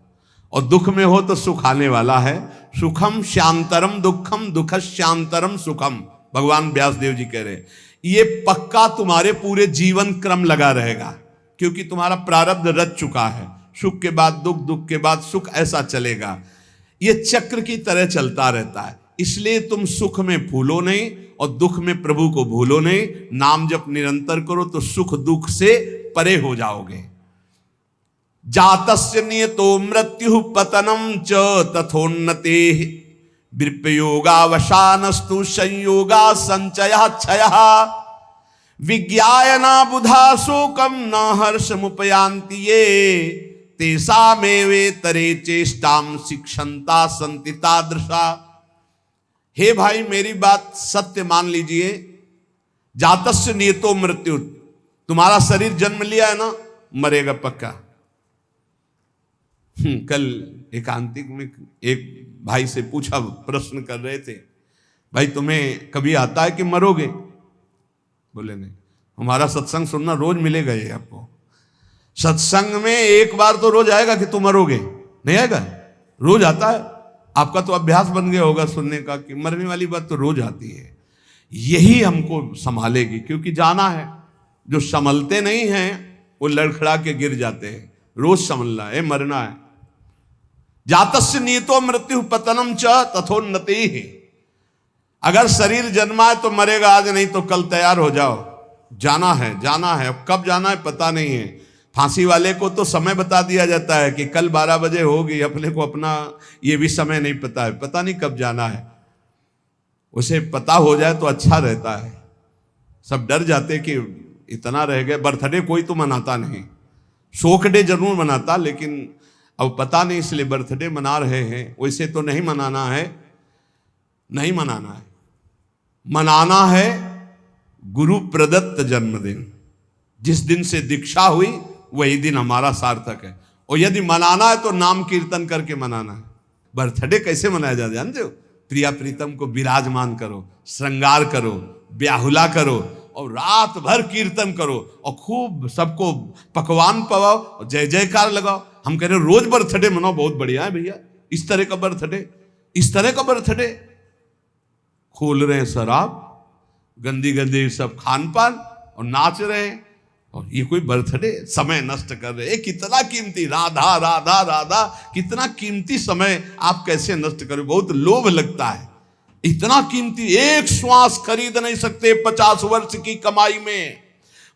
और दुख में हो तो सुख आने वाला है। सुखम श्यांतरम दुखम दुखश्यांतरम सुखम, भगवान व्यासदेव जी कह रहे हैं। ये पक्का तुम्हारे पूरे जीवन क्रम लगा रहेगा, क्योंकि तुम्हारा प्रारब्ध रच चुका है। सुख के बाद दुख, दुख के बाद सुख, ऐसा चलेगा। ये चक्र की तरह चलता रहता है। इसलिए तुम सुख में भूलो नहीं और दुख में प्रभु को भूलो नहीं। नाम जप निरंतर करो तो सुख दुख से परे हो जाओगे। जातस्य नियतो मृत्यु पतनम च तथोन्नते, विप्रयोगावसानस्तु संयोगा संचयः क्षयः, विज्ञायना बुधा शोकम न हर्षमुपयान्ति ये, तेषामेवेतरे चेष्टाम शिक्षन्ता सन्ति तादृशा। हे भाई मेरी बात सत्य मान लीजिए। जातस्य नियतो मृत्यु, तुम्हारा शरीर जन्म लिया है ना, मरेगा पक्का। कल एकांतिक में एक भाई से पूछा, प्रश्न कर रहे थे, भाई तुम्हें कभी आता है कि मरोगे? बोले नहीं। हमारा सत्संग सुनना रोज मिलेगा ये आपको। सत्संग में एक बार तो रोज आएगा कि तुम मरोगे, नहीं आएगा? रोज आता है। आपका तो अभ्यास बन गया होगा सुनने का कि मरने वाली बात तो रोज आती है। यही हमको संभालेगी, क्योंकि जाना है। जो संभलते नहीं हैं वो लड़खड़ा के गिर जाते हैं। रोज संभलना है, मरना है। जातस्य नियतो मृत्यु पतनम च तथोन्नति। अगर शरीर जन्मा है तो मरेगा आज, नहीं तो कल तैयार हो जाओ। जाना है, जाना है। कब जाना है पता नहीं है। फांसी वाले को तो समय बता दिया जाता है कि कल 12 बजे होगी, अपने को अपना ये भी समय नहीं पता है, पता नहीं कब जाना है। उसे पता हो जाए तो अच्छा रहता है। सब डर जाते कि इतना रह गए। बर्थडे कोई तो मनाता नहीं, शोक डे जरूर मनाता, लेकिन अब पता नहीं इसलिए बर्थडे मना रहे हैं। वैसे तो नहीं मनाना है, नहीं मनाना है। मनाना है गुरु प्रदत्त जन्मदिन। जिस दिन से दीक्षा हुई वही दिन हमारा सार्थक है। और यदि मनाना है तो नाम कीर्तन करके मनाना है। बर्थडे कैसे मनाया जाता है जानते हो? प्रिया प्रीतम को विराजमान करो, श्रृंगार करो, ब्याहुला करो और रात भर कीर्तन करो और खूब सबको पकवान पवाओ और जय जयकार लगाओ। हम कह रहे रोज बर्थडे मनाओ, बहुत बढ़िया है भैया। इस तरह का बर्थडे, इस तरह का बर्थडे। खोल रहे हैं शराब, गंदी गंदी सब खान पान और नाच रहे हैं, और ये कोई बर्थडे? समय नष्ट कर रहे हैं। कितना कीमती, राधा राधा राधा, कितना कीमती समय आप कैसे नष्ट करो? बहुत लोभ लगता है। इतना कीमती, एक श्वास खरीद नहीं सकते 50 वर्ष की कमाई में।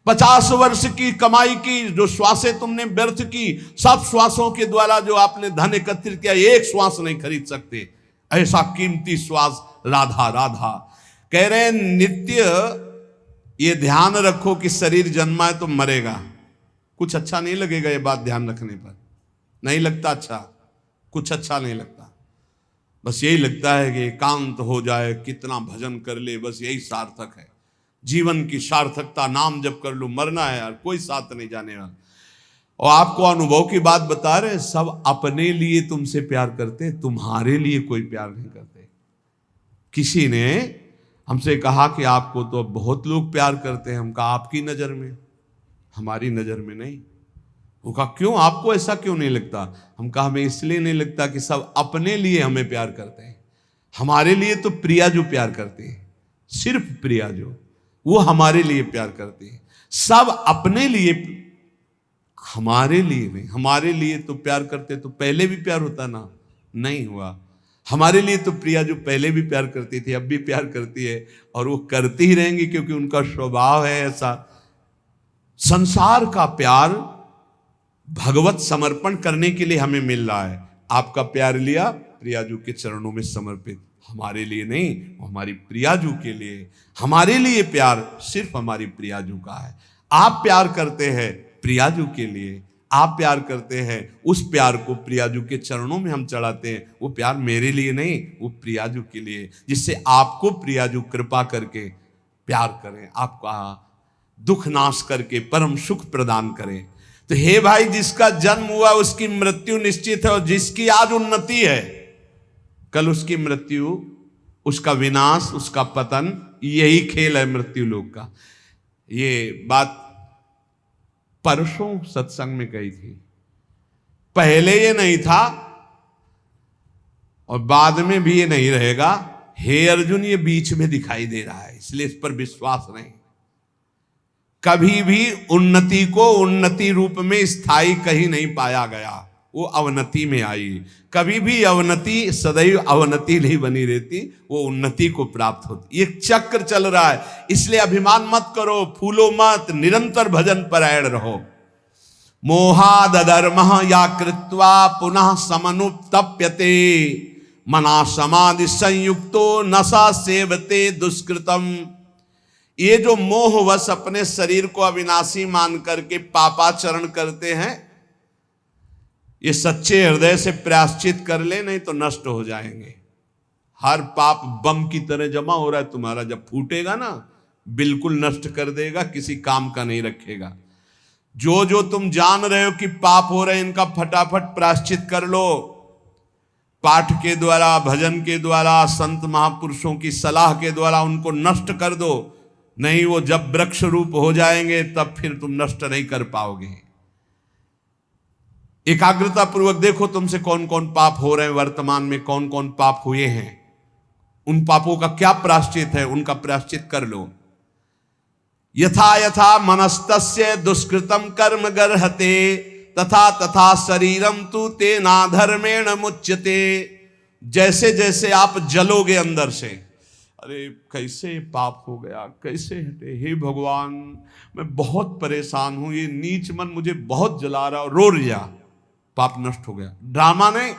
50 वर्ष की कमाई की जो श्वासें तुमने व्यर्थ की, सब श्वासों के द्वारा जो आपने धन एकत्रित किया, एक श्वास नहीं खरीद सकते। ऐसा कीमती श्वास राधा राधा। कह रहे हैं नित्य ये ध्यान रखो कि शरीर जन्मा है तो मरेगा। कुछ अच्छा नहीं लगेगा ये बात ध्यान रखने पर, नहीं लगता अच्छा, कुछ अच्छा नहीं लगता। बस यही लगता है कि एकांत हो जाए, कितना भजन कर ले, बस यही सार्थक है। जीवन की सार्थकता नाम जप कर लो। मरना है यार, कोई साथ नहीं जाने वाला। और आपको अनुभव की बात बता रहे, सब अपने लिए तुमसे प्यार करते, तुम्हारे लिए कोई प्यार नहीं करते। किसी ने हमसे कहा कि आपको तो बहुत लोग प्यार करते हैं। हम कहा आपकी नज़र में, हमारी नज़र में नहीं। वो कहा क्यों, आपको ऐसा क्यों नहीं लगता? हम कहा हमें इसलिए नहीं लगता कि सब अपने लिए हमें प्यार करते हैं। हमारे लिए तो प्रिया जो प्यार करते हैं, सिर्फ प्रिया जो, वो हमारे लिए प्यार करती है। सब अपने लिए, हमारे लिए नहीं। हमारे लिए तो प्यार करते तो पहले भी प्यार होता ना, नहीं हुआ। हमारे लिए तो प्रिया जो पहले भी प्यार करती थी, अब भी प्यार करती है, और वो करती ही रहेंगी क्योंकि उनका स्वभाव है ऐसा। संसार का प्यार भगवत समर्पण करने के लिए हमें मिल रहा है। आपका प्यार लिया प्रियाजू के चरणों में समर्पित, हमारे लिए नहीं, हमारी प्रियाजू के लिए। हमारे लिए प्यार सिर्फ हमारी प्रियाजू का है। आप प्यार करते हैं प्रियाजू के लिए, आप प्यार करते हैं, उस प्यार को प्रियाजू के चरणों में हम चढ़ाते हैं। वो प्यार मेरे लिए नहीं, वो प्रियाजू के लिए, जिससे आपको प्रियाजू कृपा करके प्यार करें, आपका दुख नाश करके परम सुख प्रदान करें। तो हे भाई, जिसका जन्म हुआ उसकी मृत्यु निश्चित है, और जिसकी आज उन्नति है कल उसकी मृत्यु, उसका विनाश, उसका पतन, यही खेल है मृत्यु लोक का। ये बात परसों सत्संग में कही थी। पहले ये नहीं था और बाद में भी ये नहीं रहेगा। हे अर्जुन, ये बीच में दिखाई दे रहा है, इसलिए इस पर विश्वास नहीं। कभी भी उन्नति को उन्नति रूप में स्थायी कहीं नहीं पाया गया, वो अवनति में आई। कभी भी अवनति सदैव अवनति नहीं बनी रहती, वो उन्नति को प्राप्त होती। एक चक्र चल रहा है, इसलिए अभिमान मत करो, फूलो मत, निरंतर भजन परायण रहो। मोहाद अधर्मः या कृत्वा पुनः समनुत्तप्यते, मना समाधि संयुक्तो नशा सेवते दुष्कृतम। ये जो मोहवश अपने शरीर को अविनाशी मान करके पापाचरण करते हैं, ये सच्चे हृदय से प्रायश्चित कर ले, नहीं तो नष्ट हो जाएंगे। हर पाप बम की तरह जमा हो रहा है तुम्हारा, जब फूटेगा ना बिल्कुल नष्ट कर देगा, किसी काम का नहीं रखेगा। जो जो तुम जान रहे हो कि पाप हो रहे हैं, इनका फटाफट प्रायश्चित कर लो। पाठ के द्वारा, भजन के द्वारा, संत महापुरुषों की सलाह के द्वारा उनको नष्ट कर दो, नहीं वो जब वृक्ष रूप हो जाएंगे तब फिर तुम नष्ट नहीं कर पाओगे। एकाग्रता पूर्वक देखो तुमसे कौन कौन पाप हो रहे हैं, वर्तमान में कौन कौन पाप हुए हैं, उन पापों का क्या प्रायश्चित है, उनका प्रायश्चित कर लो। यथा यथा मनस्तस्य दुष्कृतम कर्म गर्हते, तथा तथा शरीरम तु तेना धर्मेण मुच्यते। जैसे जैसे आप जलोगे अंदर से, अरे कैसे पाप हो गया, कैसे हटे, हे भगवान मैं बहुत परेशान हूं, ये नीच मन मुझे बहुत जला रहा, रो लिया, पाप नष्ट हो गया। ड्रामा नहीं,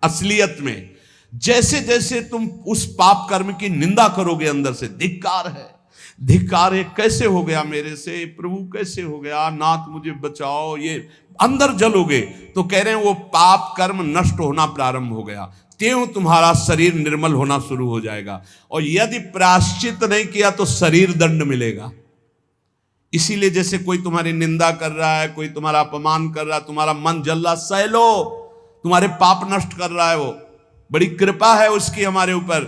असलियत में। जैसे जैसे तुम उस पाप कर्म की निंदा करोगे अंदर से, धिक्कार है, धिक्कार है, कैसे हो गया मेरे से, प्रभु कैसे हो गया, नाथ मुझे बचाओ, ये अंदर जलोगे तो कह रहे हैं वो पाप कर्म नष्ट होना प्रारंभ हो गया। त्यों तुम्हारा शरीर निर्मल होना शुरू हो जाएगा। और यदि प्रायश्चित नहीं किया तो शरीर दंड मिलेगा। इसीलिए जैसे कोई तुम्हारी निंदा कर रहा है, कोई तुम्हारा अपमान कर रहा है, तुम्हारा मन जल रहा, सह लो, तुम्हारे पाप नष्ट कर रहा है वो। बड़ी कृपा है उसकी हमारे ऊपर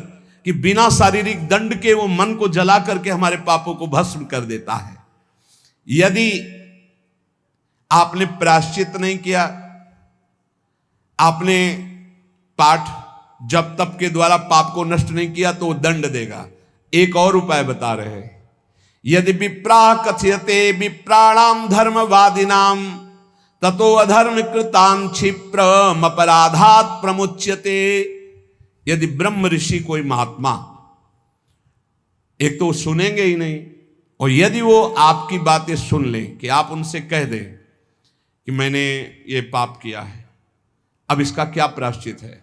कि बिना शारीरिक दंड के वो मन को जला करके हमारे पापों को भस्म कर देता है। यदि आपने प्रायश्चित नहीं किया, आपने पाठ जप तप के द्वारा पाप को नष्ट नहीं किया, तो वो दंड देगा। एक और उपाय बता रहे हैं, यदि विप्राह कथयते विप्राणाम धर्मवादिनाम ततो अधर्म कृतान क्षिप्रम अपराधात प्रमुच्यते। यदि ब्रह्म ऋषि कोई महात्मा, एक तो सुनेंगे ही नहीं, और यदि वो आपकी बातें सुन लें कि आप उनसे कह दें कि मैंने ये पाप किया है, अब इसका क्या प्रायश्चित है,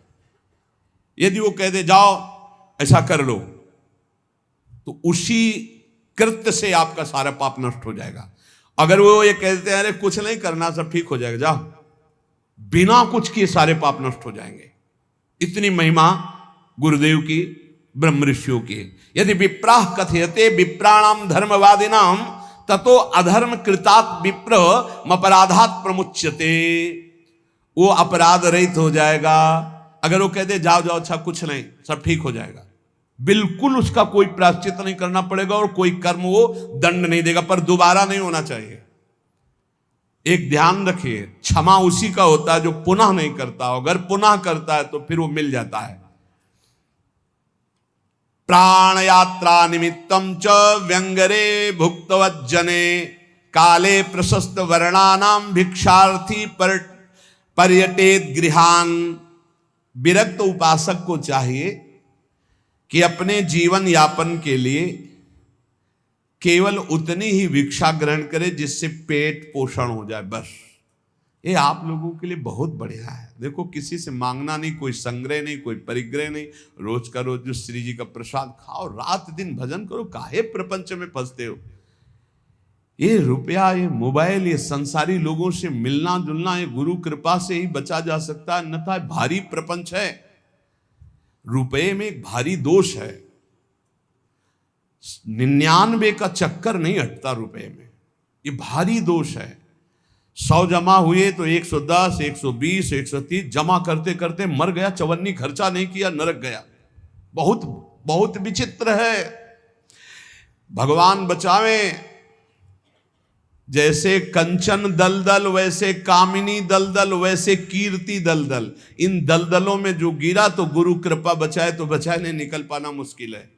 यदि वो कह दे जाओ ऐसा कर लो, तो उसी कृत्य से आपका सारा पाप नष्ट हो जाएगा। अगर वो ये कहते हैं अरे कुछ नहीं करना, सब ठीक हो जाएगा, जाओ, बिना कुछ किए सारे पाप नष्ट हो जाएंगे। इतनी महिमा गुरुदेव की, ब्रह्म ऋषियों की। यदि विप्राह कथयते विप्राणाम धर्मवादिनाम ततो अधर्म कृतात विप्र अपराधात प्रमुच्यते। वो अपराध रहित हो जाएगा। अगर वो कह दे जाओ जाओ, अच्छा कुछ नहीं, सब ठीक हो जाएगा, बिल्कुल उसका कोई प्रायश्चित नहीं करना पड़ेगा और कोई कर्म वो दंड नहीं देगा, पर दोबारा नहीं होना चाहिए। एक ध्यान रखिए, क्षमा उसी का होता है जो पुनः नहीं करता। अगर पुनः करता है तो फिर वो मिल जाता है। प्राण यात्रा निमित्तम च व्यंगरे भुक्तवज्जने काले प्रशस्त वर्णानाम भिक्षार्थी पर्यटेत गृहान। विरक्त उपासक को चाहिए कि अपने जीवन यापन के लिए केवल उतनी ही भिक्षा ग्रहण करे जिससे पेट पोषण हो जाए, बस। ये आप लोगों के लिए बहुत बढ़िया है। देखो, किसी से मांगना नहीं, कोई संग्रह नहीं, कोई परिग्रह नहीं। रोज का रोज जो श्री जी का प्रसाद खाओ, रात दिन भजन करो। काहे प्रपंच में फंसते हो? ये रुपया, ये मोबाइल, ये संसारी लोगों से मिलना जुलना, ये गुरु कृपा से ही बचा जा सकता है, अन्यथा भारी प्रपंच है। रुपये में एक भारी दोष है, 99 का चक्कर नहीं हटता रुपये में, ये भारी दोष है। 100 जमा हुए तो 110, 120, 130 जमा करते करते मर गया, चवन्नी खर्चा नहीं किया, नरक गया। बहुत बहुत विचित्र है। भगवान बचावे। जैसे कंचन दलदल वैसे कामिनी दलदल वैसे कीर्ति दलदल। इन दलदलों में जो गिरा तो गुरु कृपा बचाए तो बचाए, नहीं निकल पाना मुश्किल है।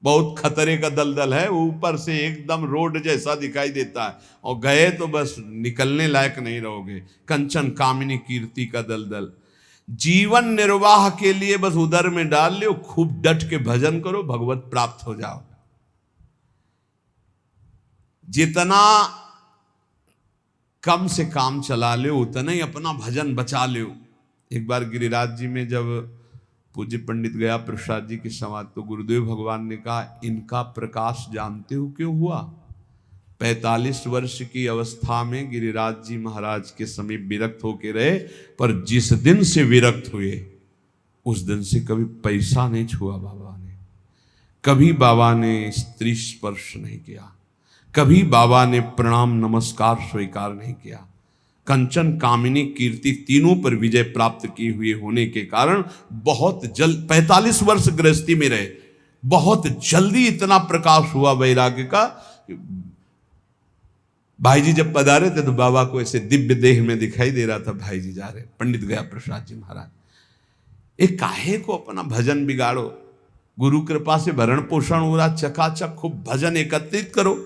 बहुत खतरे का दलदल है, ऊपर से एकदम रोड जैसा दिखाई देता है और गए तो बस निकलने लायक नहीं रहोगे। कंचन कामिनी कीर्ति का दलदल। जीवन निर्वाह के लिए बस उधर में डाल लो, खूब डट के भजन करो, भगवत प्राप्त हो जाओ। जितना कम से काम चला लो उतना ही अपना भजन बचा लो। एक बार गिरिराज जी में जब पूज्य पंडित गया प्रसाद जी की समाधि, तो गुरुदेव भगवान ने कहा, इनका प्रकाश जानते हो क्यों हुआ? 45 वर्ष की अवस्था में गिरिराज जी महाराज के समीप विरक्त होके रहे, पर जिस दिन से विरक्त हुए उस दिन से कभी पैसा नहीं छुआ बाबा ने, कभी बाबा ने स्त्री स्पर्श नहीं किया, कभी बाबा ने प्रणाम नमस्कार स्वीकार नहीं किया। कंचन कामिनी कीर्ति तीनों पर विजय प्राप्त की हुई होने के कारण बहुत जल्द 45 वर्ष गृहस्थी में रहे, बहुत जल्दी इतना प्रकाश हुआ वैराग्य का। भाई जी जब पधारे थे तो बाबा को ऐसे दिव्य देह में दिखाई दे रहा था, भाई जी जा रहे, पंडित गया प्रसाद जी महाराज। एक काहे को अपना भजन बिगाड़ो? गुरु कृपा से भरण पोषण हो रहा, चकाचक खूब भजन एकत्रित करो।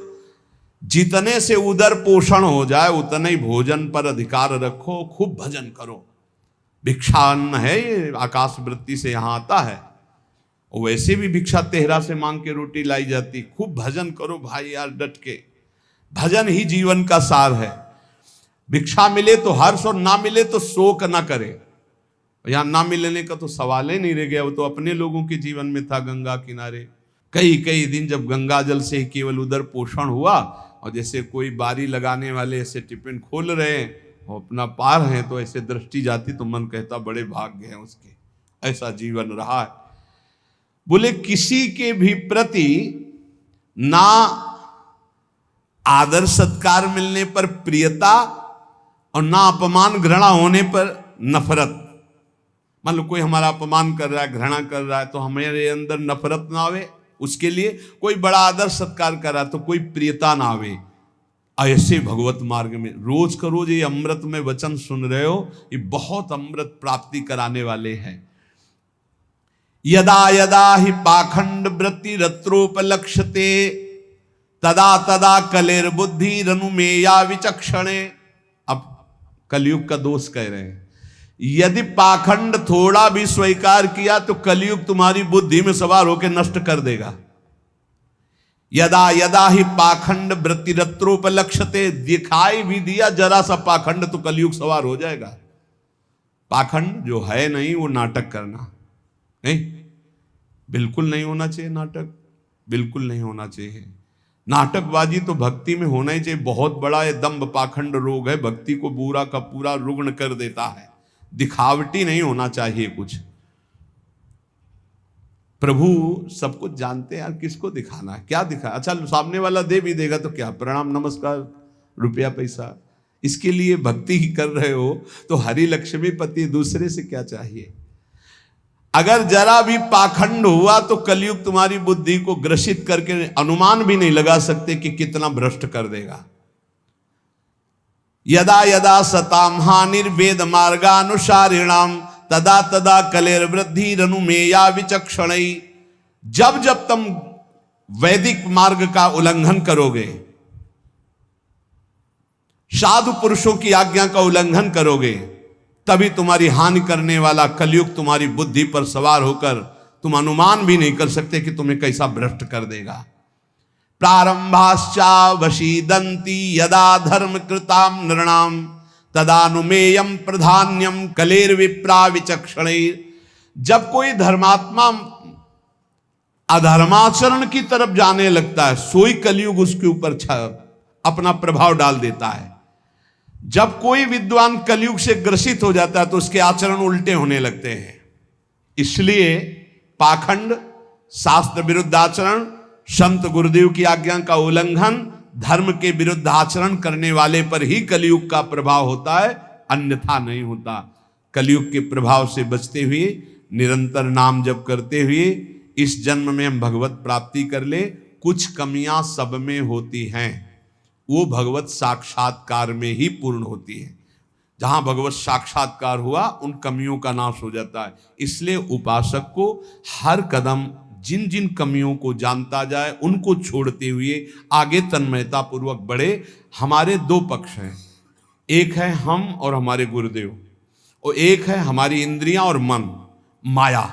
जितने से उदर पोषण हो जाए उतने ही भोजन पर अधिकार रखो, खूब भजन करो। भिक्षान्न है ये, आकाश वृत्ति से यहां आता है, वैसे भी भिक्षा तेहरा से मांग के रोटी लाई जाती। खूब भजन करो भाई यार, डट के। भजन ही जीवन का सार है। भिक्षा मिले तो हर्ष और ना मिले तो शोक ना करे। यहां ना मिलने का तो सवाल ही नहीं रह गया, वो तो अपने लोगों के जीवन में था। गंगा किनारे कई दिन जब गंगा जल से केवल उदर पोषण हुआ, और जैसे कोई बारी लगाने वाले ऐसे टिफिन खोल रहे हैं और अपना पार हैं, तो ऐसे दृष्टि जाती तो मन कहता बड़े भाग्य हैं उसके, ऐसा जीवन रहा है। बोले किसी के भी प्रति ना आदर सत्कार मिलने पर प्रियता और ना अपमान घृणा होने पर नफरत। मान लो कोई हमारा अपमान कर रहा है, घृणा कर रहा है, तो हमारे अंदर नफरत ना आवे उसके लिए। कोई बड़ा आदर सत्कार कर रहा है तो कोई प्रियता ना आवे। ऐसे भगवत मार्ग में रोज का रोज ये अमृत में वचन सुन रहे हो, ये बहुत अमृत प्राप्ति कराने वाले हैं। यदा यदा ही पाखंड वृत्ति रत्रोपलक्ष्यते तदा तदा कलेर बुद्धि रनुमेया विचक्षणे। अब कलयुग का दोष कह रहे हैं, यदि पाखंड थोड़ा भी स्वीकार किया तो कलयुग तुम्हारी बुद्धि में सवार होकर नष्ट कर देगा। यदा यदा ही पाखंड वृत्ति रत्रोपलक्ष्यते, दिखाई भी दिया जरा सा पाखंड तो कलयुग सवार हो जाएगा। पाखंड जो है नहीं वो नाटक करना नहीं, बिल्कुल नहीं होना चाहिए। नाटक बिल्कुल नहीं होना चाहिए। नाटकबाजी तो भक्ति में होना ही चाहिए। बहुत बड़ा ये दंभ पाखंड रोग है, भक्ति को पूरा का पूरा रुग्ण कर देता है। दिखावटी नहीं होना चाहिए कुछ। प्रभु सब कुछ जानते हैं यार, किसको दिखाना है, क्या दिखा। अच्छा सामने वाला दे भी देगा तो क्या, प्रणाम नमस्कार रुपया पैसा, इसके लिए भक्ति ही कर रहे हो तो हरि लक्ष्मी पति, दूसरे से क्या चाहिए। अगर जरा भी पाखंड हुआ तो कलयुग तुम्हारी बुद्धि को ग्रसित करके अनुमान भी नहीं लगा सकते कि कितना भ्रष्ट कर देगा। यदा यदा सताम हानिर्वेद मार्गानुसारिणाम तदा तदा कलेर वृद्धि रनुमेया विचक्षणई। जब जब तुम वैदिक मार्ग का उल्लंघन करोगे, साधु पुरुषों की आज्ञा का उल्लंघन करोगे, तभी तुम्हारी हानि करने वाला कलयुग तुम्हारी बुद्धि पर सवार होकर तुम अनुमान भी नहीं कर सकते कि तुम्हें कैसा भ्रष्ट कर देगा। प्रारंभाश्चा वशीदंती यदा धर्म कृताम नृणाम तदानुमेयम प्रधान्यम कलेर विप्रा विचक्षणे। जब कोई धर्मात्मा अधर्माचरण की तरफ जाने लगता है, सोई कलयुग उसके ऊपर अपना प्रभाव डाल देता है। जब कोई विद्वान कलयुग से ग्रसित हो जाता है तो उसके आचरण उल्टे होने लगते हैं। इसलिए पाखंड, शास्त्र विरुद्ध आचरण, संत गुरुदेव की आज्ञा का उल्लंघन, धर्म के विरुद्ध आचरण करने वाले पर ही कलयुग का प्रभाव होता है, अन्यथा नहीं होता। कलयुग के प्रभाव से बचते हुए निरंतर नाम जप करते हुए इस जन्म में हम भगवत प्राप्ति कर ले। कुछ कमियां सब में होती हैं, वो भगवत साक्षात्कार में ही पूर्ण होती है। जहां भगवत साक्षात्कार हुआ उन कमियों का नाश हो जाता है। इसलिए उपासक को हर कदम जिन जिन कमियों को जानता जाए उनको छोड़ते हुए आगे तन्मयता पूर्वक बढ़े। हमारे दो पक्ष हैं, एक है हम और हमारे गुरुदेव, और एक है हमारी इंद्रियां और मन, माया।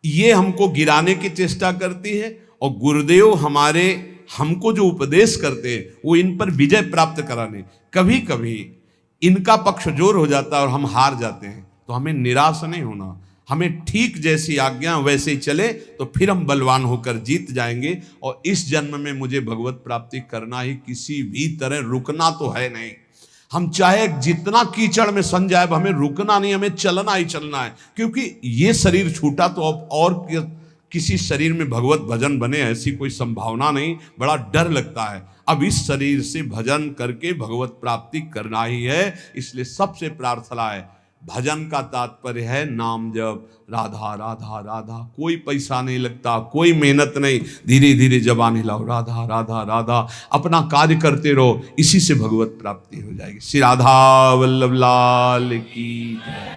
ये हमको गिराने की चेष्टा करती है, और गुरुदेव हमको जो उपदेश करते हैं वो इन पर विजय प्राप्त कराने। कभी कभी इनका पक्ष जोर हो जाता है और हम हार जाते हैं, तो हमें निराश नहीं होना। हमें ठीक जैसी आज्ञा वैसे ही चले तो फिर हम बलवान होकर जीत जाएंगे। और इस जन्म में मुझे भगवत प्राप्ति करना ही, किसी भी तरह रुकना तो है नहीं। हम चाहे जितना कीचड़ में सन जाए, हमें रुकना नहीं, हमें चलना ही चलना है। क्योंकि ये शरीर छूटा तो अब और किसी शरीर में भगवत भजन बने ऐसी कोई संभावना नहीं। बड़ा डर लगता है। अब इस शरीर से भजन करके भगवत प्राप्ति करना ही है। इसलिए सबसे प्रार्थना है, भजन का तात्पर्य है नाम जप, राधा राधा राधा। कोई पैसा नहीं लगता, कोई मेहनत नहीं, धीरे धीरे जबान हिलाओ, राधा राधा राधा, अपना कार्य करते रहो। इसी से भगवत प्राप्ति हो जाएगी। श्री राधा वल्लभ लाल की जय।